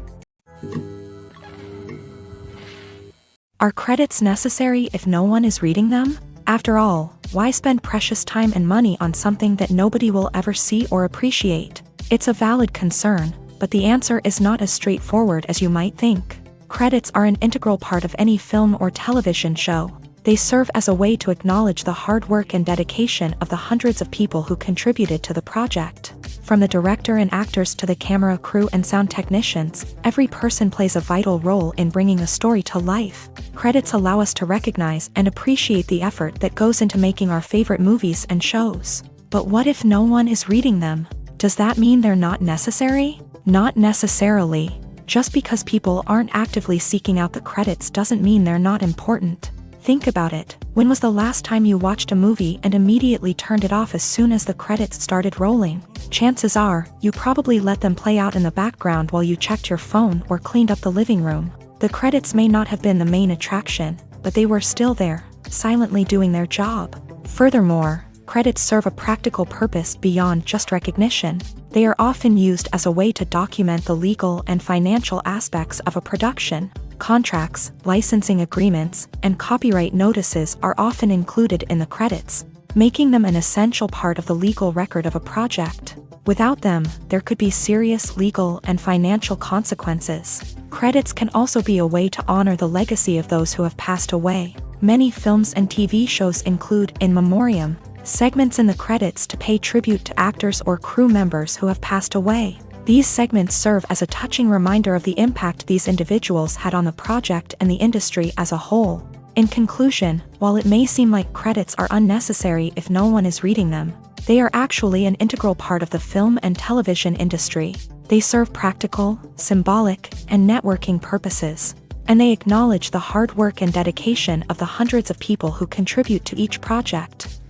Are credits necessary if no one is reading them? After all, why spend precious time and money on something that nobody will ever see or appreciate? It's a valid concern, but the answer is not as straightforward as you might think. Credits are an integral part of any film or television show. They serve as a way to acknowledge the hard work and dedication of the hundreds of people who contributed to the project. From the director and actors to the camera crew and sound technicians, every person plays a vital role in bringing a story to life. Credits allow us to recognize and appreciate the effort that goes into making our favorite movies and shows. But what if no one is reading them? Does that mean they're not necessary? Not necessarily. Just because people aren't actively seeking out the credits doesn't mean they're not important. Think about it. When was the last time you watched a movie and immediately turned it off as soon as the credits started rolling? Chances are, you probably let them play out in the background while you checked your phone or cleaned up the living room. The credits may not have been the main attraction, but they were still there, silently doing their job. Furthermore, credits serve a practical purpose beyond just recognition. They are often used as a way to document the legal and financial aspects of a production. Contracts, licensing agreements, and copyright notices are often included in the credits, making them an essential part of the legal record of a project. Without them, there could be serious legal and financial consequences. Credits can also be a way to honor the legacy of those who have passed away. Many films and TV shows include in memoriam segments in the credits to pay tribute to actors or crew members who have passed away. These segments serve as a touching reminder of the impact these individuals had on the project and the industry as a whole. In conclusion, while it may seem like credits are unnecessary if no one is reading them, they are actually an integral part of the film and television industry. They serve practical, symbolic, and networking purposes, and they acknowledge the hard work and dedication of the hundreds of people who contribute to each project.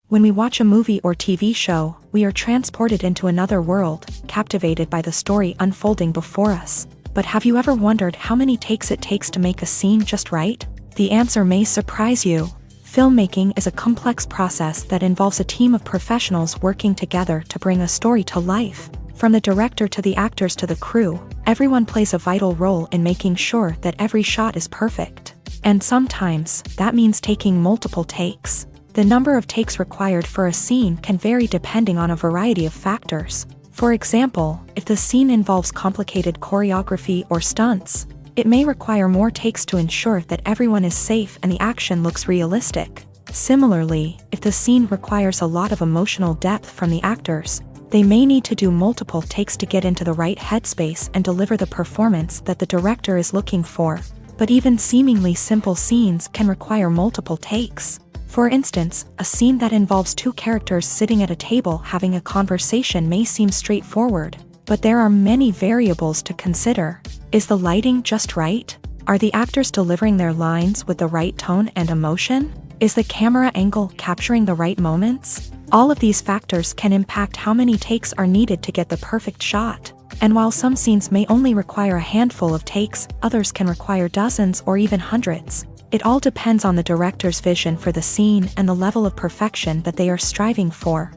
When we watch a movie or TV show, we are transported into another world, captivated by the story unfolding before us. But have you ever wondered how many takes it takes to make a scene just right? The answer may surprise you. Filmmaking is a complex process that involves a team of professionals working together to bring a story to life. From the director to the actors to the crew, everyone plays a vital role in making sure that every shot is perfect. And sometimes, that means taking multiple takes. The number of takes required for a scene can vary depending on a variety of factors. For example, if the scene involves complicated choreography or stunts, it may require more takes to ensure that everyone is safe and the action looks realistic. Similarly, if the scene requires a lot of emotional depth from the actors, they may need to do multiple takes to get into the right headspace and deliver the performance that the director is looking for. But even seemingly simple scenes can require multiple takes. For instance, a scene that involves two characters sitting at a table having a conversation may seem straightforward, but there are many variables to consider. Is the lighting just right? Are the actors delivering their lines with the right tone and emotion? Is the camera angle capturing the right moments? All of these factors can impact how many takes are needed to get the perfect shot. And while some scenes may only require a handful of takes, others can require dozens or even hundreds. It all depends on the director's vision for the scene and the level of perfection that they are striving for.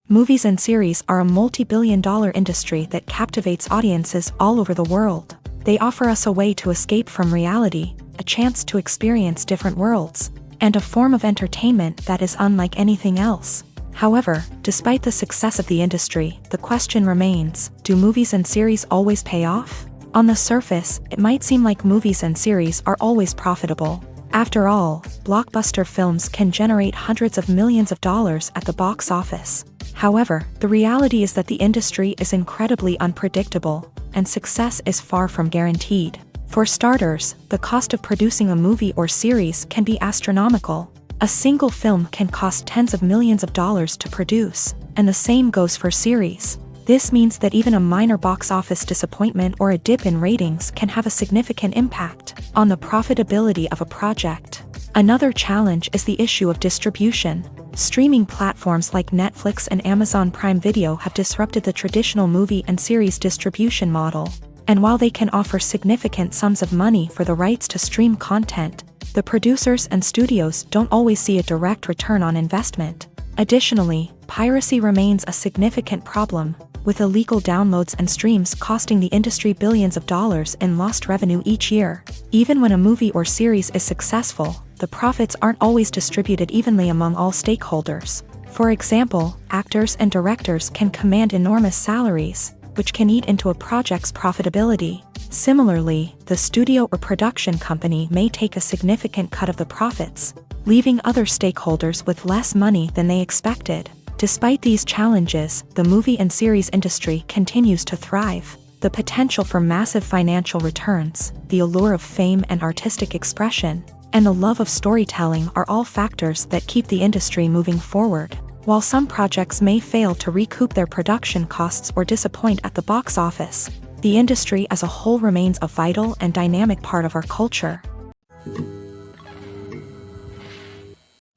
Movies and series are a multi-billion-dollar industry that captivates audiences all over the world. They offer us a way to escape from reality, a chance to experience different worlds, and a form of entertainment that is unlike anything else. However, despite the success of the industry, the question remains, do movies and series always pay off? On the surface, it might seem like movies and series are always profitable. After all, blockbuster films can generate hundreds of millions of dollars at the box office. However, the reality is that the industry is incredibly unpredictable, and success is far from guaranteed. For starters, the cost of producing a movie or series can be astronomical. A single film can cost tens of millions of dollars to produce, and the same goes for series. This means that even a minor box office disappointment or a dip in ratings can have a significant impact on the profitability of a project. Another challenge is the issue of distribution. Streaming platforms like Netflix and Amazon Prime Video have disrupted the traditional movie and series distribution model. And while they can offer significant sums of money for the rights to stream content, the producers and studios don't always see a direct return on investment. Additionally, piracy remains a significant problem, with illegal downloads and streams costing the industry billions of dollars in lost revenue each year. Even when a movie or series is successful, the profits aren't always distributed evenly among all stakeholders. For example, actors and directors can command enormous salaries, which can eat into a project's profitability. Similarly, the studio or production company may take a significant cut of the profits, leaving other stakeholders with less money than they expected. Despite these challenges, the movie and series industry continues to thrive. The potential for massive financial returns, the allure of fame and artistic expression, and the love of storytelling are all factors that keep the industry moving forward. While some projects may fail to recoup their production costs or disappoint at the box office, the industry as a whole remains a vital and dynamic part of our culture.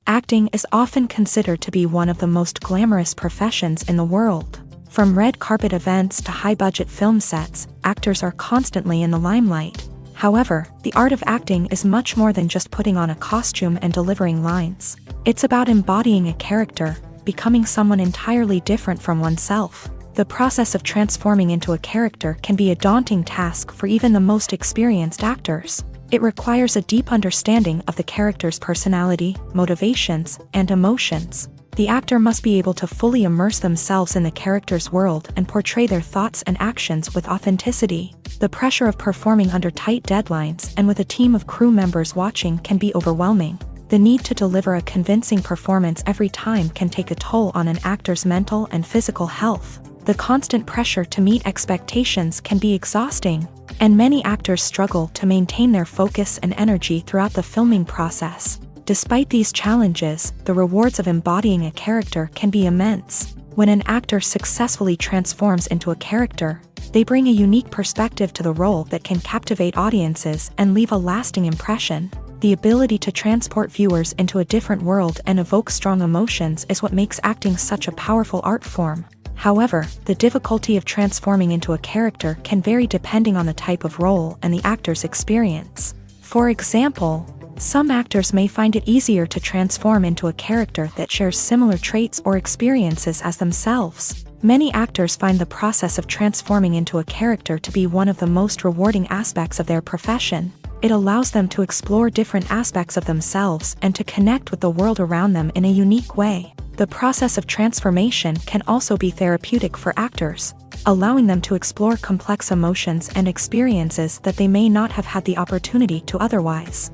Acting is often considered to be one of the most glamorous professions in the world. From red carpet events to high-budget film sets, actors are constantly in the limelight. However, the art of acting is much more than just putting on a costume and delivering lines. It's about embodying a character, becoming someone entirely different from oneself. The process of transforming into a character can be a daunting task for even the most experienced actors. It requires a deep understanding of the character's personality, motivations, and emotions. The actor must be able to fully immerse themselves in the character's world and portray their thoughts and actions with authenticity. The pressure of performing under tight deadlines and with a team of crew members watching can be overwhelming. The need to deliver a convincing performance every time can take a toll on an actor's mental and physical health. The constant pressure to meet expectations can be exhausting, and many actors struggle to maintain their focus and energy throughout the filming process. Despite these challenges, the rewards of embodying a character can be immense. When an actor successfully transforms into a character, they bring a unique perspective to the role that can captivate audiences and leave a lasting impression. The ability to transport viewers into a different world and evoke strong emotions is what makes acting such a powerful art form. However, the difficulty of transforming into a character can vary depending on the type of role and the actor's experience. For example, some actors may find it easier to transform into a character that shares similar traits or experiences as themselves. Many actors find the process of transforming into a character to be one of the most rewarding aspects of their profession. It allows them to explore different aspects of themselves and to connect with the world around them in a unique way. The process of transformation can also be therapeutic for actors, allowing them to explore complex emotions and experiences that they may not have had the opportunity to otherwise.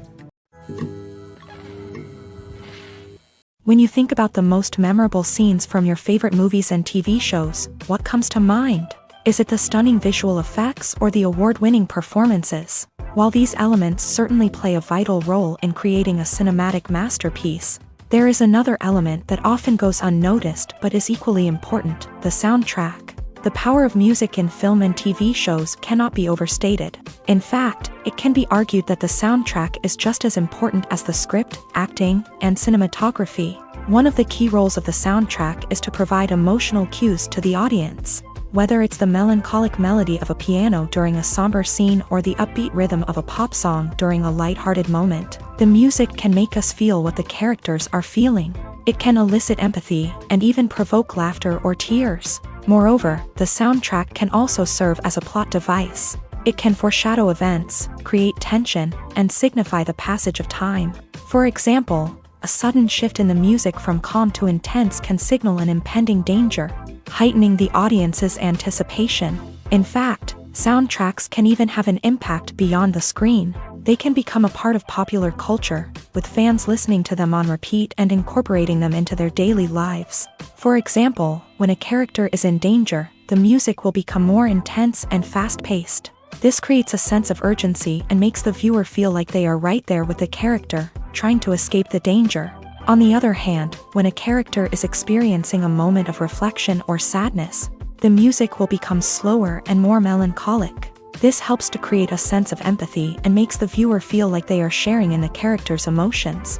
When you think about the most memorable scenes from your favorite movies and TV shows, what comes to mind? Is it the stunning visual effects or the award-winning performances? While these elements certainly play a vital role in creating a cinematic masterpiece, there is another element that often goes unnoticed but is equally important: the soundtrack. The power of music in film and TV shows cannot be overstated. In fact, it can be argued that the soundtrack is just as important as the script, acting, and cinematography. One of the key roles of the soundtrack is to provide emotional cues to the audience. Whether it's the melancholic melody of a piano during a somber scene or the upbeat rhythm of a pop song during a light-hearted moment, the music can make us feel what the characters are feeling. It can elicit empathy and even provoke laughter or tears. Moreover, the soundtrack can also serve as a plot device. It can foreshadow events, create tension, and signify the passage of time. For example, a sudden shift in the music from calm to intense can signal an impending danger, heightening the audience's anticipation. In fact, soundtracks can even have an impact beyond the screen. They can become a part of popular culture, with fans listening to them on repeat and incorporating them into their daily lives. For example, when a character is in danger, the music will become more intense and fast-paced. This creates a sense of urgency and makes the viewer feel like they are right there with the character, trying to escape the danger. On the other hand, when a character is experiencing a moment of reflection or sadness, the music will become slower and more melancholic. This helps to create a sense of empathy and makes the viewer feel like they are sharing in the character's emotions.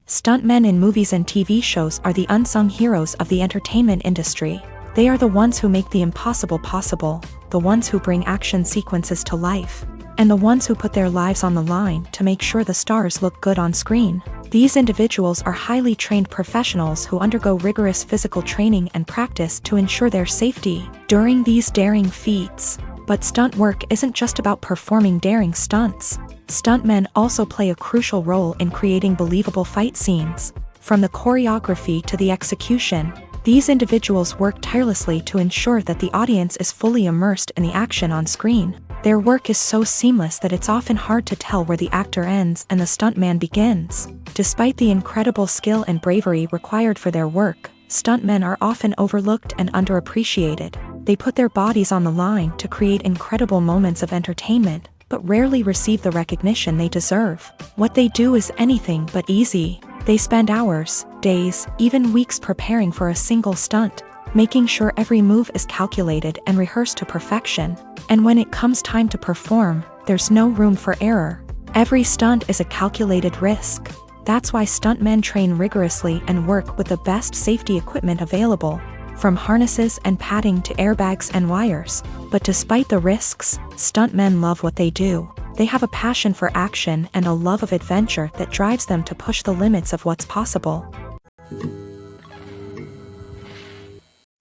Stuntmen in movies and TV shows are the unsung heroes of the entertainment industry. They are the ones who make the impossible possible, the ones who bring action sequences to life, and the ones who put their lives on the line to make sure the stars look good on screen. These individuals are highly trained professionals who undergo rigorous physical training and practice to ensure their safety during these daring feats. But stunt work isn't just about performing daring stunts. Stuntmen also play a crucial role in creating believable fight scenes. From the choreography to the execution, these individuals work tirelessly to ensure that the audience is fully immersed in the action on screen. Their work is so seamless that it's often hard to tell where the actor ends and the stuntman begins. Despite the incredible skill and bravery required for their work, stuntmen are often overlooked and underappreciated. They put their bodies on the line to create incredible moments of entertainment, but rarely receive the recognition they deserve. What they do is anything but easy. They spend hours, days, even weeks preparing for a single stunt, making sure every move is calculated and rehearsed to perfection. And when it comes time to perform, there's no room for error. Every stunt is a calculated risk. That's why stuntmen train rigorously and work with the best safety equipment available, from harnesses and padding to airbags and wires. But despite the risks, stuntmen love what they do. They have a passion for action and a love of adventure that drives them to push the limits of what's possible.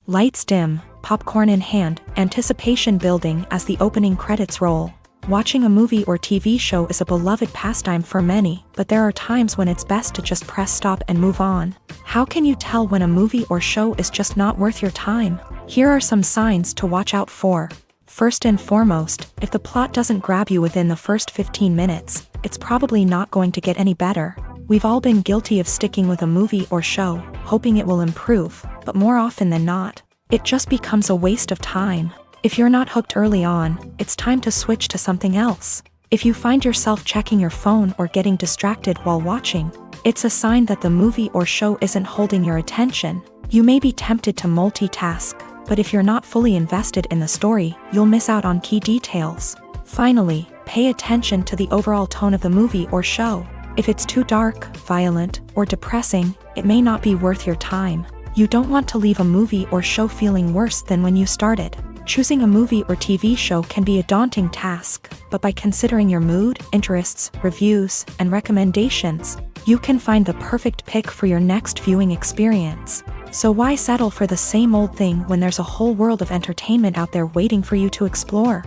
Lights dim, popcorn in hand, anticipation building as the opening credits roll. Watching a movie or TV show is a beloved pastime for many, but there are times when it's best to just press stop and move on. How can you tell when a movie or show is just not worth your time? Here are some signs to watch out for. First and foremost, if the plot doesn't grab you within the first 15 minutes, it's probably not going to get any better. We've all been guilty of sticking with a movie or show, hoping it will improve, but more often than not, it just becomes a waste of time. If you're not hooked early on, it's time to switch to something else. If you find yourself checking your phone or getting distracted while watching, it's a sign that the movie or show isn't holding your attention. You may be tempted to multitask, but if you're not fully invested in the story, you'll miss out on key details. Finally, pay attention to the overall tone of the movie or show. If it's too dark, violent, or depressing, it may not be worth your time. You don't want to leave a movie or show feeling worse than when you started. Choosing a movie or TV show can be a daunting task, but by considering your mood, interests, reviews, and recommendations, you can find the perfect pick for your next viewing experience. So why settle for the same old thing when there's a whole world of entertainment out there waiting for you to explore?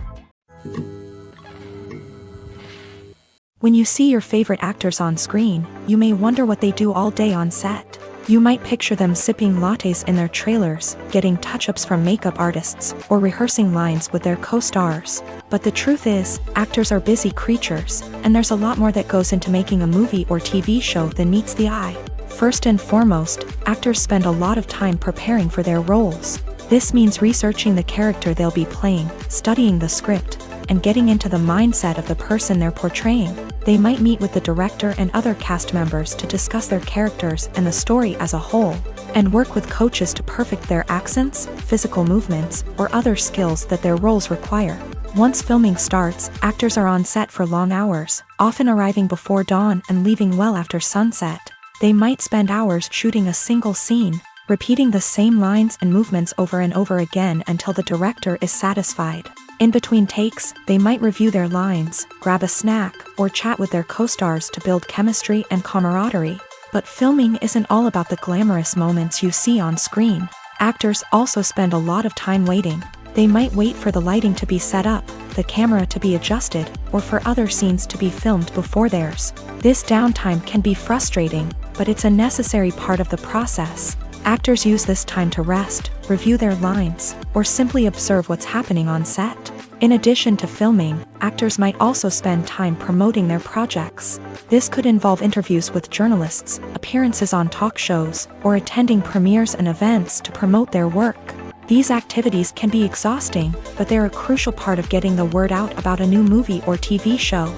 When you see your favorite actors on screen, you may wonder what they do all day on set. You might picture them sipping lattes in their trailers, getting touch-ups from makeup artists, or rehearsing lines with their co-stars. But the truth is, actors are busy creatures, and there's a lot more that goes into making a movie or TV show than meets the eye. First and foremost, actors spend a lot of time preparing for their roles. This means researching the character they'll be playing, studying the script, and getting into the mindset of the person they're portraying. They might meet with the director and other cast members to discuss their characters and the story as a whole, and work with coaches to perfect their accents, physical movements, or other skills that their roles require. Once filming starts, actors are on set for long hours, often arriving before dawn and leaving well after sunset. They might spend hours shooting a single scene, repeating the same lines and movements over and over again until the director is satisfied. In between takes, they might review their lines, grab a snack, or chat with their co-stars to build chemistry and camaraderie. But filming isn't all about the glamorous moments you see on screen. Actors also spend a lot of time waiting. They might wait for the lighting to be set up, the camera to be adjusted, or for other scenes to be filmed before theirs. This downtime can be frustrating, but it's a necessary part of the process. Actors use this time to rest, review their lines, or simply observe what's happening on set. In addition to filming, actors might also spend time promoting their projects. This could involve interviews with journalists, appearances on talk shows, or attending premieres and events to promote their work. These activities can be exhausting, but they're a crucial part of getting the word out about a new movie or TV show.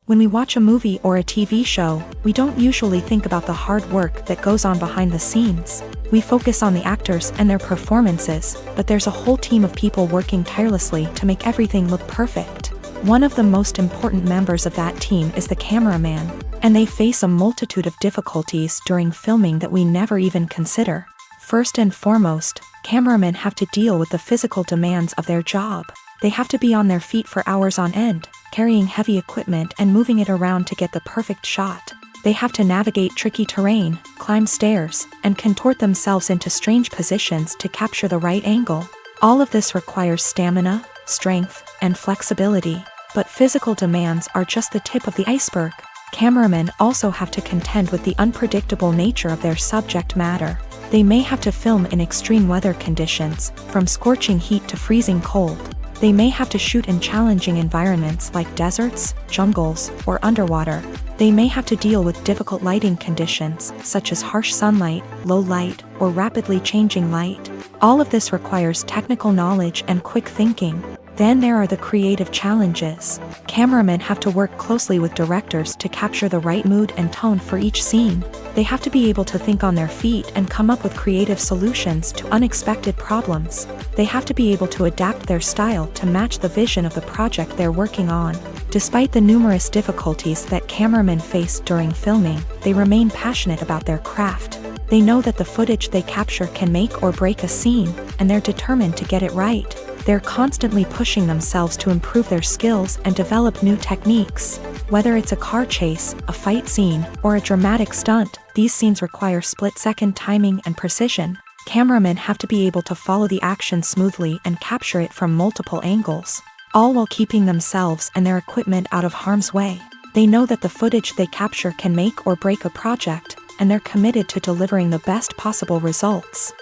When we watch a movie or a TV show, we don't usually think about the hard work that goes on behind the scenes. We focus on the actors and their performances, but there's a whole team of people working tirelessly to make everything look perfect. One of the most important members of that team is the cameraman, and they face a multitude of difficulties during filming that we never even consider. First and foremost, cameramen have to deal with the physical demands of their job. They have to be on their feet for hours on end, carrying heavy equipment and moving it around to get the perfect shot. They have to navigate tricky terrain, climb stairs, and contort themselves into strange positions to capture the right angle. All of this requires stamina, strength, and flexibility. But physical demands are just the tip of the iceberg. Cameramen also have to contend with the unpredictable nature of their subject matter. They may have to film in extreme weather conditions, from scorching heat to freezing cold. They may have to shoot in challenging environments like deserts, jungles, or underwater. They may have to deal with difficult lighting conditions, such as harsh sunlight, low light, or rapidly changing light. All of this requires technical knowledge and quick thinking. Then there are the creative challenges. Cameramen have to work closely with directors to capture the right mood and tone for each scene. They have to be able to think on their feet and come up with creative solutions to unexpected problems. They have to be able to adapt their style to match the vision of the project they're working on. Despite the numerous difficulties that cameramen face during filming, they remain passionate about their craft. They know that the footage they capture can make or break a scene, and they're determined to get it right. They're constantly pushing themselves to improve their skills and develop new techniques. Whether it's a car chase, a fight scene, or a dramatic stunt, these scenes require split-second timing and precision. Cameramen have to be able to follow the action smoothly and capture it from multiple angles, all while keeping themselves and their equipment out of harm's way. They know that the footage they capture can make or break a project, and they're committed to delivering the best possible results.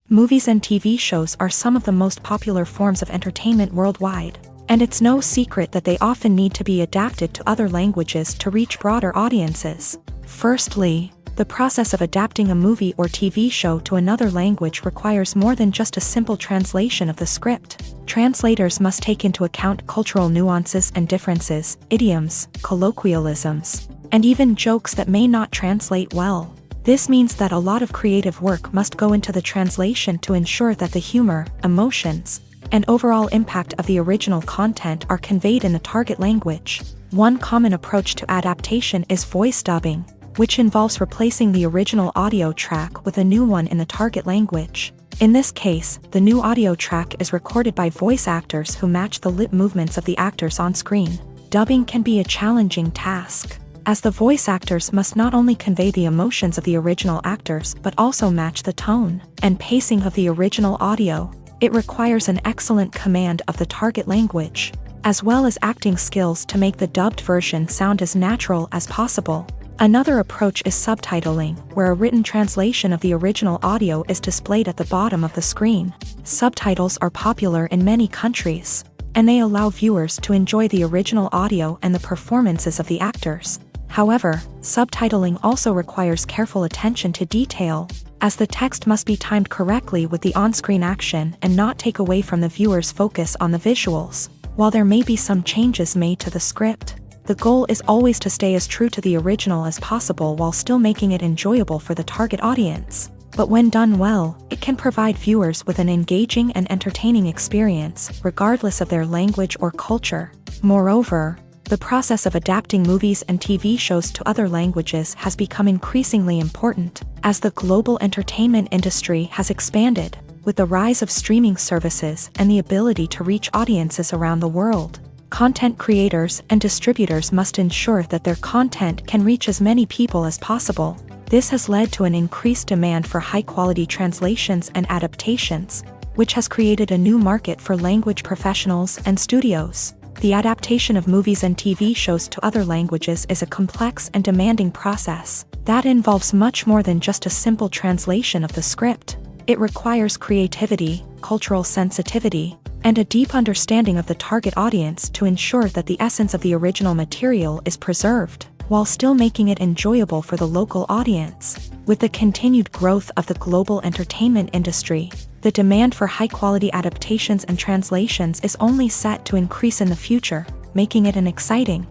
Movies and TV shows are some of the most popular forms of entertainment worldwide, and it's no secret that they often need to be adapted to other languages to reach broader audiences. Firstly, the process of adapting a movie or TV show to another language requires more than just a simple translation of the script. Translators must take into account cultural nuances and differences, idioms, colloquialisms, and even jokes that may not translate well. This means that a lot of creative work must go into the translation to ensure that the humor, emotions, and overall impact of the original content are conveyed in the target language. One common approach to adaptation is voice dubbing, which involves replacing the original audio track with a new one in the target language. In this case, the new audio track is recorded by voice actors who match the lip movements of the actors on screen. Dubbing can be a challenging task, as the voice actors must not only convey the emotions of the original actors but also match the tone and pacing of the original audio. It requires an excellent command of the target language, as well as acting skills to make the dubbed version sound as natural as possible. Another approach is subtitling, where a written translation of the original audio is displayed at the bottom of the screen. Subtitles are popular in many countries, and they allow viewers to enjoy the original audio and the performances of the actors. However, subtitling also requires careful attention to detail, as the text must be timed correctly with the on-screen action and not take away from the viewer's focus on the visuals. While there may be some changes made to the script, the goal is always to stay as true to the original as possible while still making it enjoyable for the target audience. But when done well, it can provide viewers with an engaging and entertaining experience, regardless of their language or culture. Moreover, the process of adapting movies and TV shows to other languages has become increasingly important, as the global entertainment industry has expanded, with the rise of streaming services and the ability to reach audiences around the world. Content creators and distributors must ensure that their content can reach as many people as possible. This has led to an increased demand for high-quality translations and adaptations, which has created a new market for language professionals and studios. The adaptation of movies and TV shows to other languages is a complex and demanding process that involves much more than just a simple translation of the script. It requires creativity, cultural sensitivity, and a deep understanding of the target audience to ensure that the essence of the original material is preserved, while still making it enjoyable for the local audience. With the continued growth of the global entertainment industry, the demand for high-quality adaptations and translations is only set to increase in the future, making it an exciting.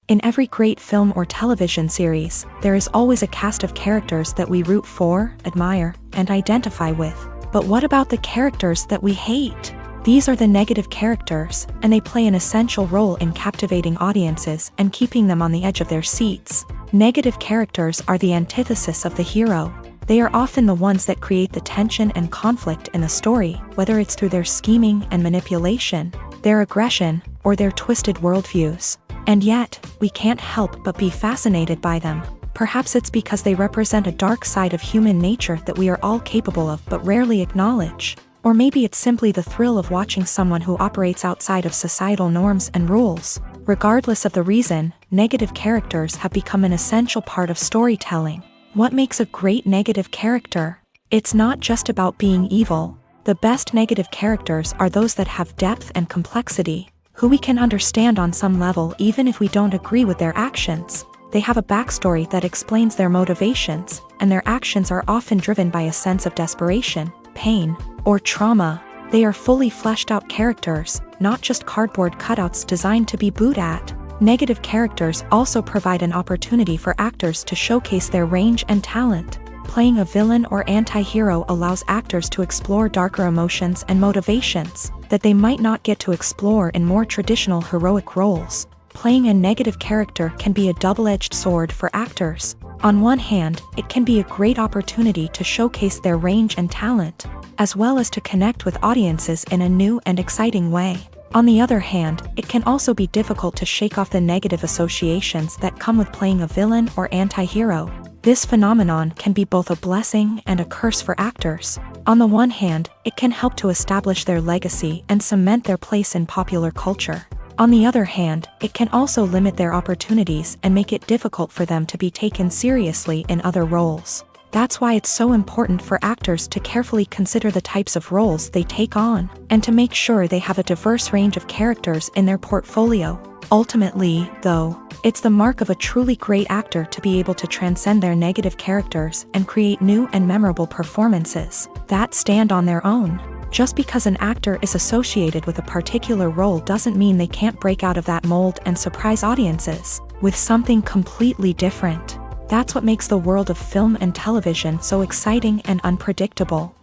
In every great film or television series, there is always a cast of characters that we root for, admire, and identify with. But what about the characters that we hate? These are the negative characters, and they play an essential role in captivating audiences and keeping them on the edge of their seats. Negative characters are the antithesis of the hero. They are often the ones that create the tension and conflict in the story, whether it's through their scheming and manipulation, their aggression, or their twisted worldviews. And yet, we can't help but be fascinated by them. Perhaps it's because they represent a dark side of human nature that we are all capable of but rarely acknowledge. Or maybe it's simply the thrill of watching someone who operates outside of societal norms and rules. Regardless of the reason, negative characters have become an essential part of storytelling. What makes a great negative character? It's not just about being evil. The best negative characters are those that have depth and complexity, who we can understand on some level even if we don't agree with their actions. They have a backstory that explains their motivations, and their actions are often driven by a sense of desperation, pain, or trauma. They are fully fleshed out characters, not just cardboard cutouts designed to be booed at. Negative characters also provide an opportunity for actors to showcase their range and talent. Playing a villain or anti-hero allows actors to explore darker emotions and motivations that they might not get to explore in more traditional heroic roles. Playing a negative character can be a double-edged sword for actors. On one hand, it can be a great opportunity to showcase their range and talent, as well as to connect with audiences in a new and exciting way. On the other hand, it can also be difficult to shake off the negative associations that come with playing a villain or anti-hero. This phenomenon can be both a blessing and a curse for actors. On the one hand, it can help to establish their legacy and cement their place in popular culture. On the other hand, it can also limit their opportunities and make it difficult for them to be taken seriously in other roles. That's why it's so important for actors to carefully consider the types of roles they take on, and to make sure they have a diverse range of characters in their portfolio. Ultimately, though, it's the mark of a truly great actor to be able to transcend their negative characters and create new and memorable performances that stand on their own. Just because an actor is associated with a particular role doesn't mean they can't break out of that mold and surprise audiences with something completely different. That's what makes the world of film and television so exciting and unpredictable.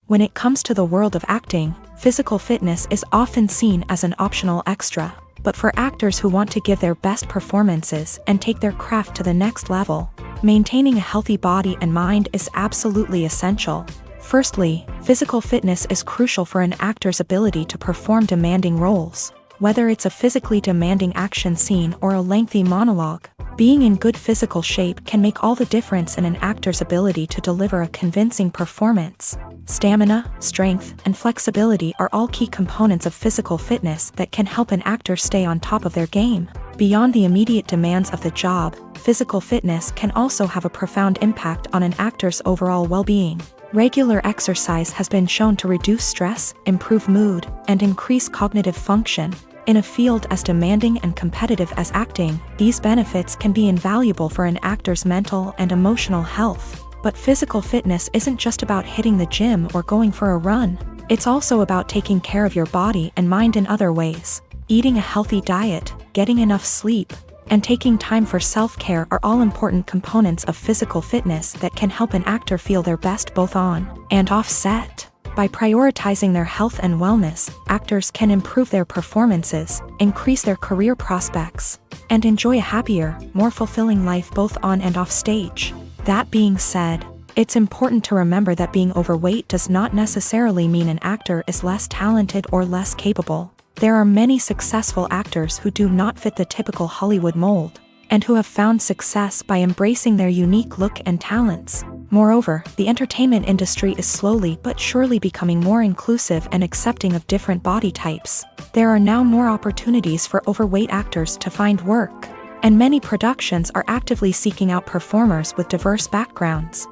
When it comes to the world of acting, physical fitness is often seen as an optional extra. But for actors who want to give their best performances and take their craft to the next level, maintaining a healthy body and mind is absolutely essential. Firstly, physical fitness is crucial for an actor's ability to perform demanding roles. Whether it's a physically demanding action scene or a lengthy monologue, being in good physical shape can make all the difference in an actor's ability to deliver a convincing performance. Stamina, strength, and flexibility are all key components of physical fitness that can help an actor stay on top of their game. Beyond the immediate demands of the job, physical fitness can also have a profound impact on an actor's overall well-being. Regular exercise has been shown to reduce stress, improve mood, and increase cognitive function. In a field as demanding and competitive as acting, these benefits can be invaluable for an actor's mental and emotional health. But physical fitness isn't just about hitting the gym or going for a run. It's also about taking care of your body and mind in other ways. Eating a healthy diet, getting enough sleep, and taking time for self-care are all important components of physical fitness that can help an actor feel their best both on and off set. By prioritizing their health and wellness, actors can improve their performances, increase their career prospects, and enjoy a happier, more fulfilling life both on and off stage. That being said, it's important to remember that being overweight does not necessarily mean an actor is less talented or less capable. There are many successful actors who do not fit the typical Hollywood mold, and who have found success by embracing their unique look and talents. Moreover, the entertainment industry is slowly but surely becoming more inclusive and accepting of different body types. There are now more opportunities for overweight actors to find work, and many productions are actively seeking out performers with diverse backgrounds.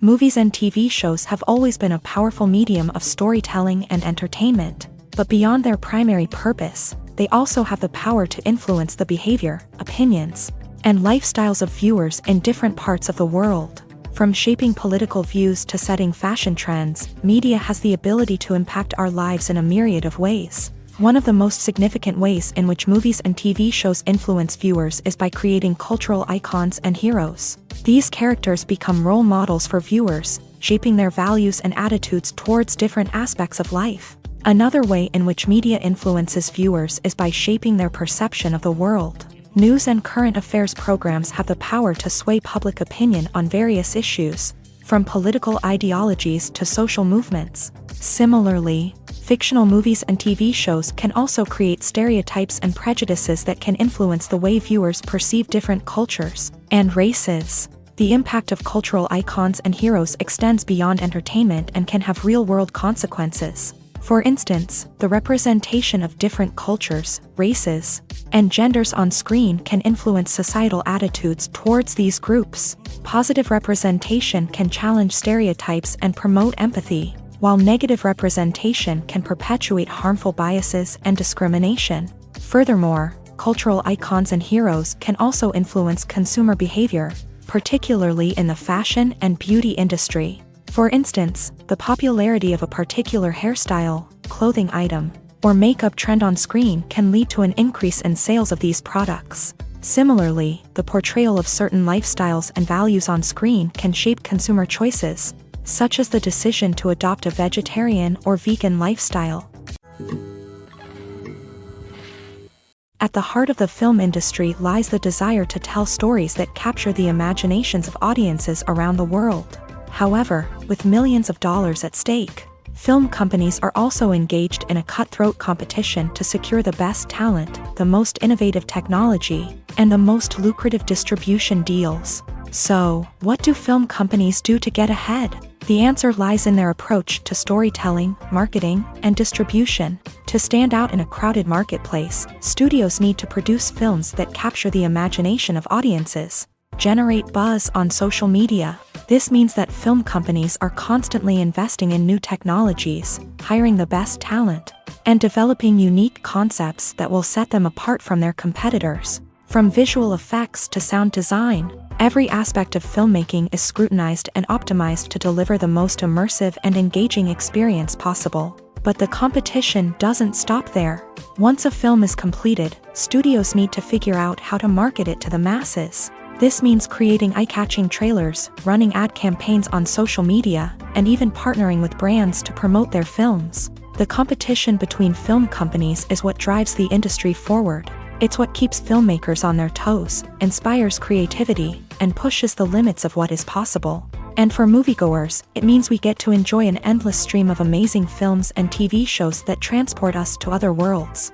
Movies and TV shows have always been a powerful medium of storytelling and entertainment, but beyond their primary purpose, they also have the power to influence the behavior, opinions, and lifestyles of viewers in different parts of the world. From shaping political views to setting fashion trends, media has the ability to impact our lives in a myriad of ways. One of the most significant ways in which movies and TV shows influence viewers is by creating cultural icons and heroes. These characters become role models for viewers, shaping their values and attitudes towards different aspects of life. Another way in which media influences viewers is by shaping their perception of the world. News and current affairs programs have the power to sway public opinion on various issues, from political ideologies to social movements. Similarly, fictional movies and TV shows can also create stereotypes and prejudices that can influence the way viewers perceive different cultures and races. The impact of cultural icons and heroes extends beyond entertainment and can have real-world consequences. For instance, the representation of different cultures, races, and genders on screen can influence societal attitudes towards these groups. Positive representation can challenge stereotypes and promote empathy, while negative representation can perpetuate harmful biases and discrimination. Furthermore, cultural icons and heroes can also influence consumer behavior, particularly in the fashion and beauty industry. For instance, the popularity of a particular hairstyle, clothing item, or makeup trend on screen can lead to an increase in sales of these products. Similarly, the portrayal of certain lifestyles and values on screen can shape consumer choices, such as the decision to adopt a vegetarian or vegan lifestyle. At the heart of the film industry lies the desire to tell stories that capture the imaginations of audiences around the world. However, with millions of dollars at stake, film companies are also engaged in a cutthroat competition to secure the best talent, the most innovative technology, and the most lucrative distribution deals. So, what do film companies do to get ahead? The answer lies in their approach to storytelling, marketing, and distribution. To stand out in a crowded marketplace, studios need to produce films that capture the imagination of audiences, generate buzz on social media. This means that film companies are constantly investing in new technologies, hiring the best talent, and developing unique concepts that will set them apart from their competitors. From visual effects to sound design, every aspect of filmmaking is scrutinized and optimized to deliver the most immersive and engaging experience possible. But the competition doesn't stop there. Once a film is completed, studios need to figure out how to market it to the masses. This means creating eye-catching trailers, running ad campaigns on social media, and even partnering with brands to promote their films. The competition between film companies is what drives the industry forward. It's what keeps filmmakers on their toes, inspires creativity, and pushes the limits of what is possible. And for moviegoers, it means we get to enjoy an endless stream of amazing films and TV shows that transport us to other worlds.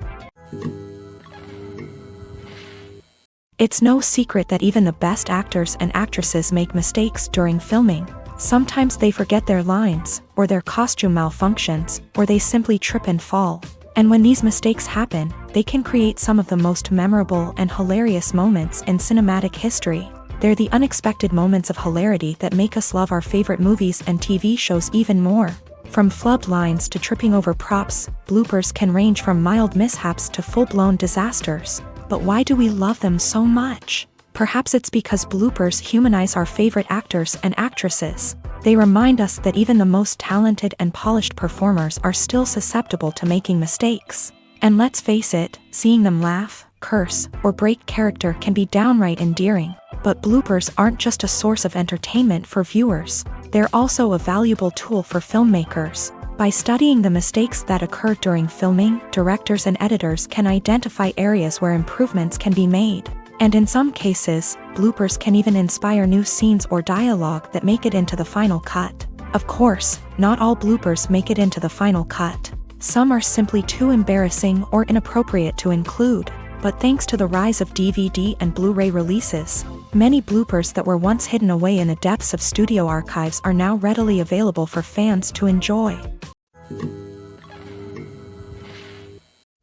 It's no secret that even the best actors and actresses make mistakes during filming. Sometimes they forget their lines, or their costume malfunctions, or they simply trip and fall. And when these mistakes happen, they can create some of the most memorable and hilarious moments in cinematic history. They're the unexpected moments of hilarity that make us love our favorite movies and TV shows even more. From flubbed lines to tripping over props, bloopers can range from mild mishaps to full-blown disasters. But why do we love them so much? Perhaps it's because bloopers humanize our favorite actors and actresses. They remind us that even the most talented and polished performers are still susceptible to making mistakes. And let's face it, seeing them laugh, curse, or break character can be downright endearing. But bloopers aren't just a source of entertainment for viewers. They're also a valuable tool for filmmakers. By studying the mistakes that occur during filming, directors and editors can identify areas where improvements can be made. And in some cases, bloopers can even inspire new scenes or dialogue that make it into the final cut. Of course, not all bloopers make it into the final cut. Some are simply too embarrassing or inappropriate to include. But thanks to the rise of DVD and Blu-ray releases, many bloopers that were once hidden away in the depths of studio archives are now readily available for fans to enjoy.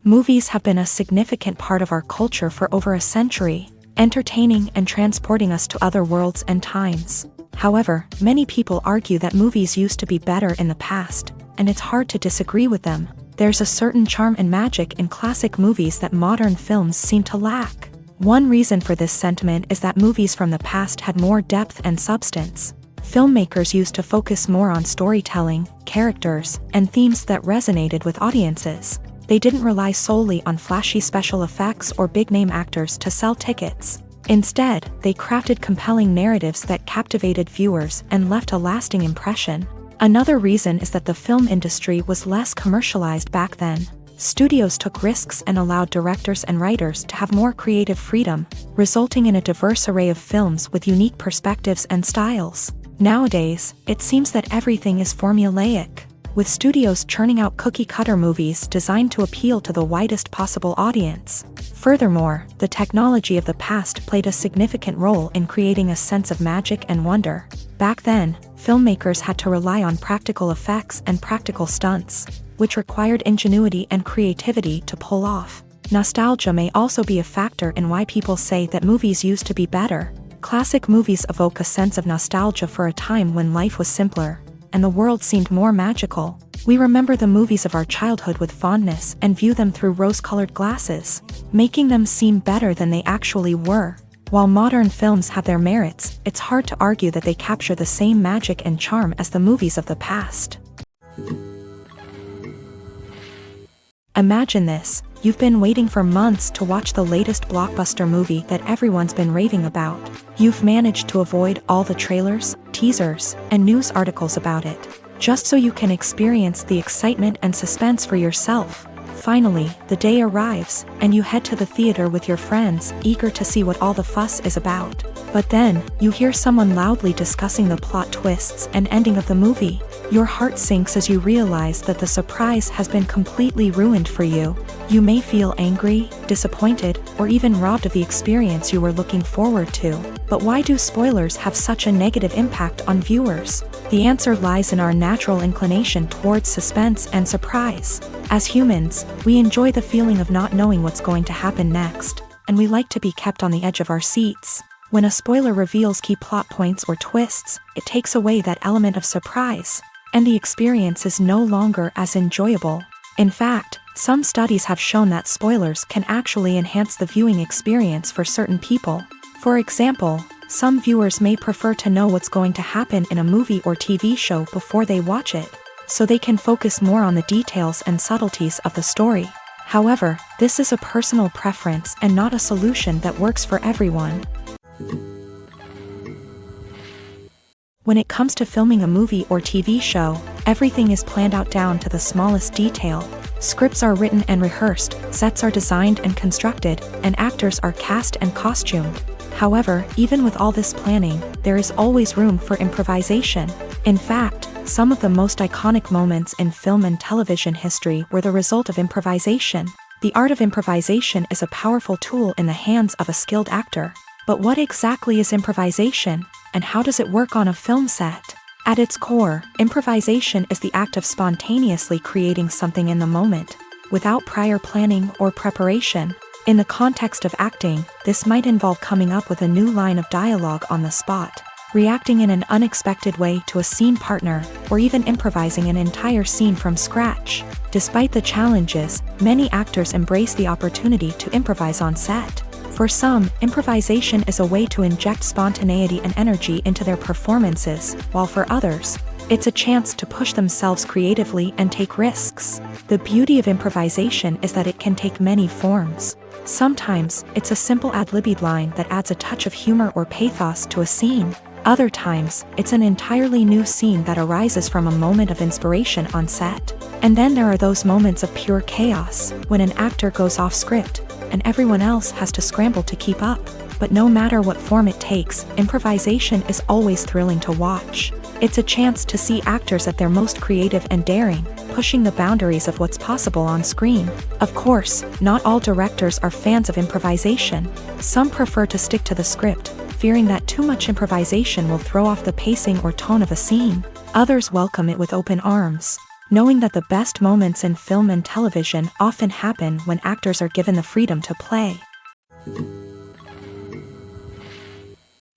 Movies have been a significant part of our culture for over a century, entertaining and transporting us to other worlds and times. However, many people argue that movies used to be better in the past, and it's hard to disagree with them. There's a certain charm and magic in classic movies that modern films seem to lack. One reason for this sentiment is that movies from the past had more depth and substance. Filmmakers used to focus more on storytelling, characters, and themes that resonated with audiences. They didn't rely solely on flashy special effects or big-name actors to sell tickets. Instead, they crafted compelling narratives that captivated viewers and left a lasting impression. Another reason is that the film industry was less commercialized back then. Studios took risks and allowed directors and writers to have more creative freedom, resulting in a diverse array of films with unique perspectives and styles. Nowadays, it seems that everything is formulaic, with studios churning out cookie-cutter movies designed to appeal to the widest possible audience. Furthermore, the technology of the past played a significant role in creating a sense of magic and wonder. Back then, filmmakers had to rely on practical effects and practical stunts, which required ingenuity and creativity to pull off. Nostalgia may also be a factor in why people say that movies used to be better. Classic movies evoke a sense of nostalgia for a time when life was simpler, and the world seemed more magical. We remember the movies of our childhood with fondness and view them through rose-colored glasses, making them seem better than they actually were. While modern films have their merits, it's hard to argue that they capture the same magic and charm as the movies of the past. Imagine this. You've been waiting for months to watch the latest blockbuster movie that everyone's been raving about. You've managed to avoid all the trailers, teasers, and news articles about it, just so you can experience the excitement and suspense for yourself. Finally, the day arrives, and you head to the theater with your friends, eager to see what all the fuss is about. But then, you hear someone loudly discussing the plot twists and ending of the movie. Your heart sinks as you realize that the surprise has been completely ruined for you. You may feel angry, disappointed, or even robbed of the experience you were looking forward to. But why do spoilers have such a negative impact on viewers? The answer lies in our natural inclination towards suspense and surprise. As humans, we enjoy the feeling of not knowing what's going to happen next, and we like to be kept on the edge of our seats. When a spoiler reveals key plot points or twists, it takes away that element of surprise, and the experience is no longer as enjoyable. In fact, some studies have shown that spoilers can actually enhance the viewing experience for certain people. For example, some viewers may prefer to know what's going to happen in a movie or TV show before they watch it, so they can focus more on the details and subtleties of the story. However, this is a personal preference and not a solution that works for everyone. When it comes to filming a movie or TV show, everything is planned out down to the smallest detail. Scripts are written and rehearsed, sets are designed and constructed, and actors are cast and costumed. However, even with all this planning, there is always room for improvisation. In fact, some of the most iconic moments in film and television history were the result of improvisation. The art of improvisation is a powerful tool in the hands of a skilled actor. But what exactly is improvisation, and how does it work on a film set? At its core, improvisation is the act of spontaneously creating something in the moment, without prior planning or preparation. In the context of acting, this might involve coming up with a new line of dialogue on the spot, reacting in an unexpected way to a scene partner, or even improvising an entire scene from scratch. Despite the challenges, many actors embrace the opportunity to improvise on set. For some, improvisation is a way to inject spontaneity and energy into their performances, while for others, it's a chance to push themselves creatively and take risks. The beauty of improvisation is that it can take many forms. Sometimes, it's a simple ad-libbed line that adds a touch of humor or pathos to a scene. Other times, it's an entirely new scene that arises from a moment of inspiration on set. And then there are those moments of pure chaos, when an actor goes off script, and everyone else has to scramble to keep up. But no matter what form it takes, improvisation is always thrilling to watch. It's a chance to see actors at their most creative and daring, pushing the boundaries of what's possible on screen. Of course, not all directors are fans of improvisation. Some prefer to stick to the script, fearing that too much improvisation will throw off the pacing or tone of a scene. Others welcome it with open arms, knowing that the best moments in film and television often happen when actors are given the freedom to play.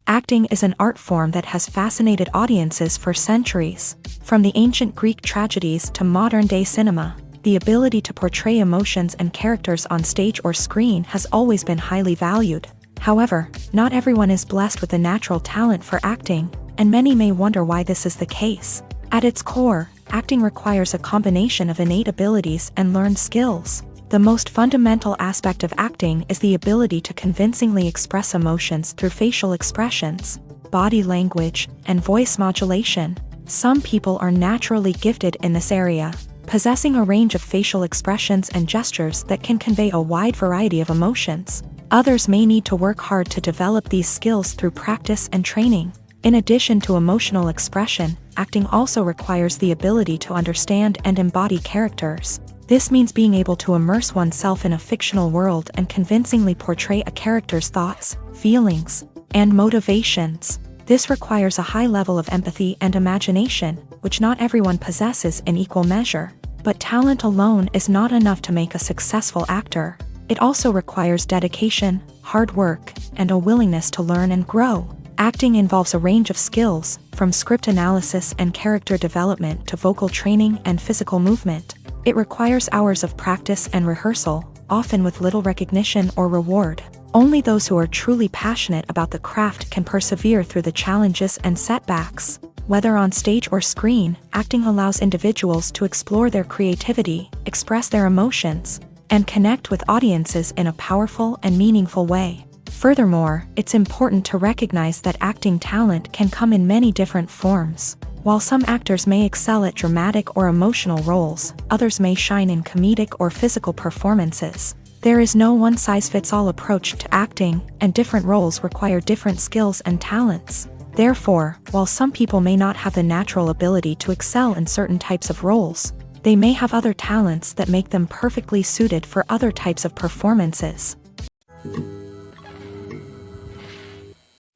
Acting is an art form that has fascinated audiences for centuries. From the ancient Greek tragedies to modern-day cinema, the ability to portray emotions and characters on stage or screen has always been highly valued. However, not everyone is blessed with a natural talent for acting, and many may wonder why this is the case. At its core, acting requires a combination of innate abilities and learned skills. The most fundamental aspect of acting is the ability to convincingly express emotions through facial expressions, body language, and voice modulation. Some people are naturally gifted in this area, possessing a range of facial expressions and gestures that can convey a wide variety of emotions. Others may need to work hard to develop these skills through practice and training. In addition to emotional expression, acting also requires the ability to understand and embody characters. This means being able to immerse oneself in a fictional world and convincingly portray a character's thoughts, feelings, and motivations. This requires a high level of empathy and imagination, which not everyone possesses in equal measure. But talent alone is not enough to make a successful actor. It also requires dedication, hard work, and a willingness to learn and grow. Acting involves a range of skills, from script analysis and character development to vocal training and physical movement. It requires hours of practice and rehearsal, often with little recognition or reward. Only those who are truly passionate about the craft can persevere through the challenges and setbacks. Whether on stage or screen, acting allows individuals to explore their creativity, express their emotions, and connect with audiences in a powerful and meaningful way. Furthermore, it's important to recognize that acting talent can come in many different forms. While some actors may excel at dramatic or emotional roles, others may shine in comedic or physical performances. There is no one-size-fits-all approach to acting, and different roles require different skills and talents. Therefore, while some people may not have the natural ability to excel in certain types of roles, they may have other talents that make them perfectly suited for other types of performances.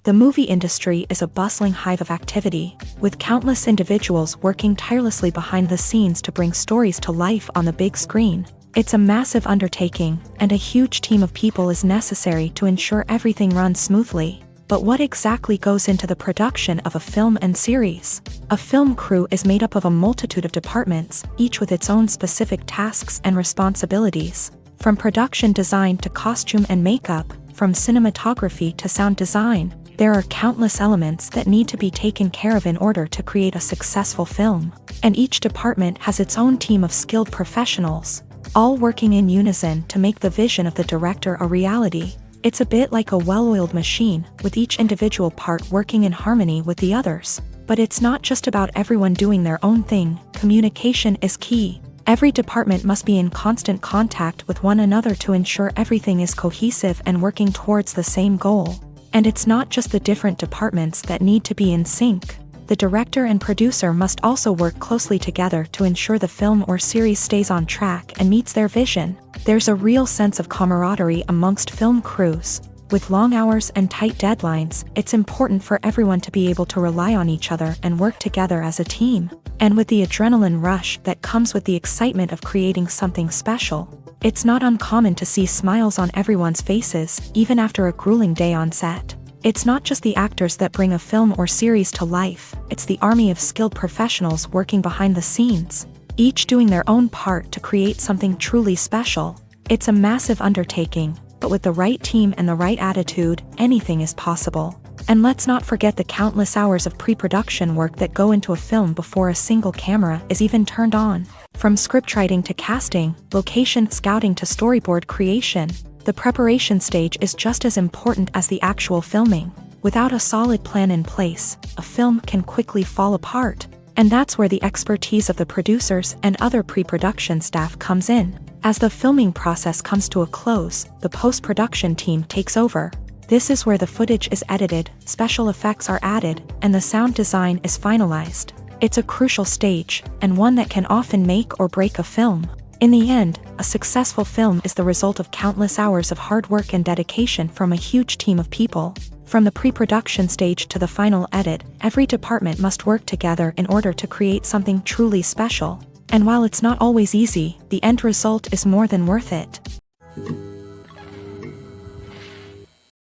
The movie industry is a bustling hive of activity, with countless individuals working tirelessly behind the scenes to bring stories to life on the big screen. It's a massive undertaking, and a huge team of people is necessary to ensure everything runs smoothly. But what exactly goes into the production of a film and series? A film crew is made up of a multitude of departments, each with its own specific tasks and responsibilities. From production design to costume and makeup, from cinematography to sound design, there are countless elements that need to be taken care of in order to create a successful film. And each department has its own team of skilled professionals, all working in unison to make the vision of the director a reality. It's a bit like a well-oiled machine, with each individual part working in harmony with the others. But it's not just about everyone doing their own thing. Communication is key. Every department must be in constant contact with one another to ensure everything is cohesive and working towards the same goal. And it's not just the different departments that need to be in sync. The director and producer must also work closely together to ensure the film or series stays on track and meets their vision. There's a real sense of camaraderie amongst film crews. With long hours and tight deadlines, it's important for everyone to be able to rely on each other and work together as a team. And with the adrenaline rush that comes with the excitement of creating something special, it's not uncommon to see smiles on everyone's faces, even after a grueling day on set. It's not just the actors that bring a film or series to life, it's the army of skilled professionals working behind the scenes, each doing their own part to create something truly special. It's a massive undertaking, but with the right team and the right attitude, anything is possible. And let's not forget the countless hours of pre-production work that go into a film before a single camera is even turned on. From scriptwriting to casting, location scouting to storyboard creation, the preparation stage is just as important as the actual filming. Without a solid plan in place, a film can quickly fall apart. And that's where the expertise of the producers and other pre-production staff comes in. As the filming process comes to a close, the post-production team takes over. This is where the footage is edited, special effects are added, and the sound design is finalized. It's a crucial stage, and one that can often make or break a film. In the end, a successful film is the result of countless hours of hard work and dedication from a huge team of people. From the pre-production stage to the final edit, every department must work together in order to create something truly special. And while it's not always easy, the end result is more than worth it.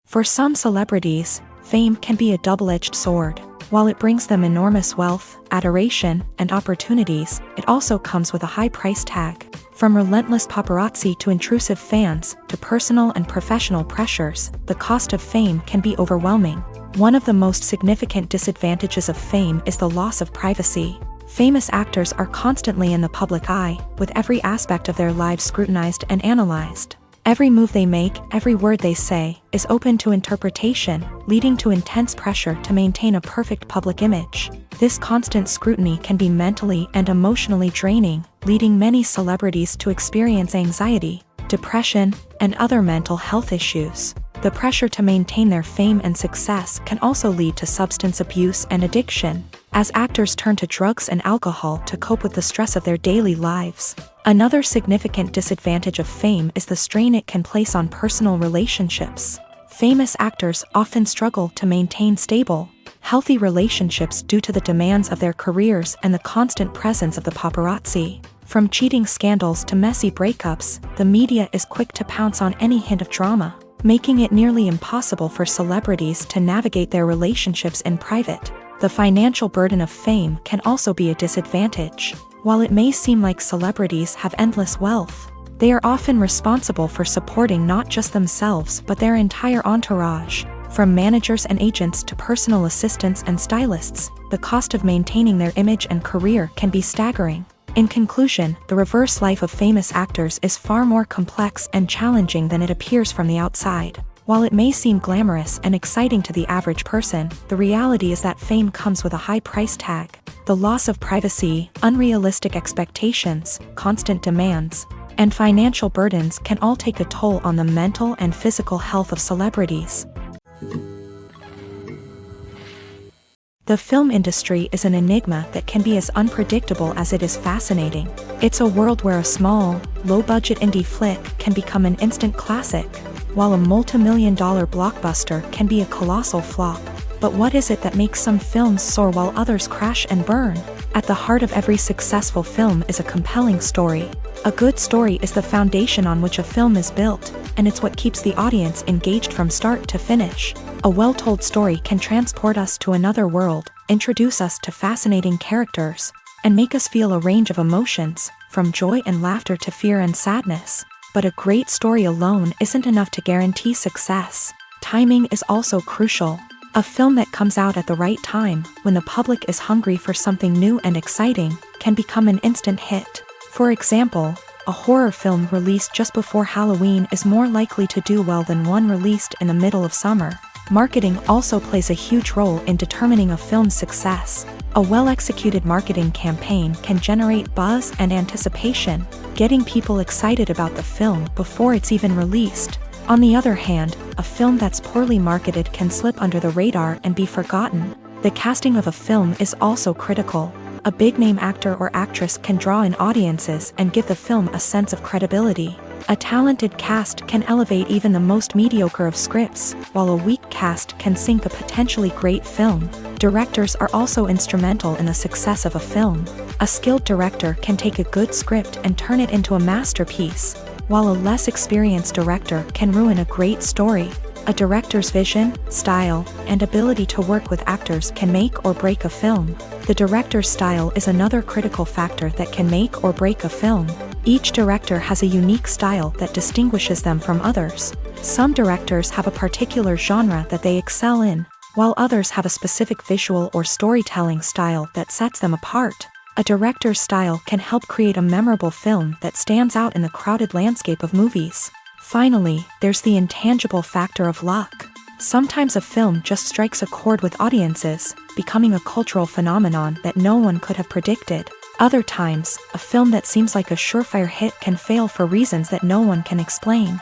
For some celebrities, fame can be a double-edged sword. While it brings them enormous wealth, adoration, and opportunities, it also comes with a high price tag. From relentless paparazzi to intrusive fans, to personal and professional pressures, the cost of fame can be overwhelming. One of the most significant disadvantages of fame is the loss of privacy. Famous actors are constantly in the public eye, with every aspect of their lives scrutinized and analyzed. Every move they make, every word they say, is open to interpretation, leading to intense pressure to maintain a perfect public image. This constant scrutiny can be mentally and emotionally draining, leading many celebrities to experience anxiety, depression, and other mental health issues. The pressure to maintain their fame and success can also lead to substance abuse and addiction, as actors turn to drugs and alcohol to cope with the stress of their daily lives. Another significant disadvantage of fame is the strain it can place on personal relationships. Famous actors often struggle to maintain stable, healthy relationships due to the demands of their careers and the constant presence of the paparazzi. From cheating scandals to messy breakups, the media is quick to pounce on any hint of drama, making it nearly impossible for celebrities to navigate their relationships in private. The financial burden of fame can also be a disadvantage. While it may seem like celebrities have endless wealth, they are often responsible for supporting not just themselves but their entire entourage. From managers and agents to personal assistants and stylists, the cost of maintaining their image and career can be staggering. In conclusion, the reverse life of famous actors is far more complex and challenging than it appears from the outside. While it may seem glamorous and exciting to the average person, the reality is that fame comes with a high price tag. The loss of privacy, unrealistic expectations, constant demands, and financial burdens can all take a toll on the mental and physical health of celebrities. The film industry is an enigma that can be as unpredictable as it is fascinating. It's a world where a small, low-budget indie flick can become an instant classic, while a multi-million-dollar blockbuster can be a colossal flop. But what is it that makes some films soar while others crash and burn? At the heart of every successful film is a compelling story. A good story is the foundation on which a film is built, and it's what keeps the audience engaged from start to finish. A well-told story can transport us to another world, introduce us to fascinating characters, and make us feel a range of emotions, from joy and laughter to fear and sadness. But a great story alone isn't enough to guarantee success. Timing is also crucial. A film that comes out at the right time, when the public is hungry for something new and exciting, can become an instant hit. For example, a horror film released just before Halloween is more likely to do well than one released in the middle of summer. Marketing also plays a huge role in determining a film's success. A well-executed marketing campaign can generate buzz and anticipation, getting people excited about the film before it's even released. On the other hand, a film that's poorly marketed can slip under the radar and be forgotten. The casting of a film is also critical. A big-name actor or actress can draw in audiences and give the film a sense of credibility. A talented cast can elevate even the most mediocre of scripts, while a weak cast can sink a potentially great film. Directors are also instrumental in the success of a film. A skilled director can take a good script and turn it into a masterpiece, while a less experienced director can ruin a great story. A director's vision, style, and ability to work with actors can make or break a film. The director's style is another critical factor that can make or break a film. Each director has a unique style that distinguishes them from others. Some directors have a particular genre that they excel in, while others have a specific visual or storytelling style that sets them apart. A director's style can help create a memorable film that stands out in the crowded landscape of movies. Finally, there's the intangible factor of luck. Sometimes a film just strikes a chord with audiences, becoming a cultural phenomenon that no one could have predicted. Other times, a film that seems like a surefire hit can fail for reasons that no one can explain.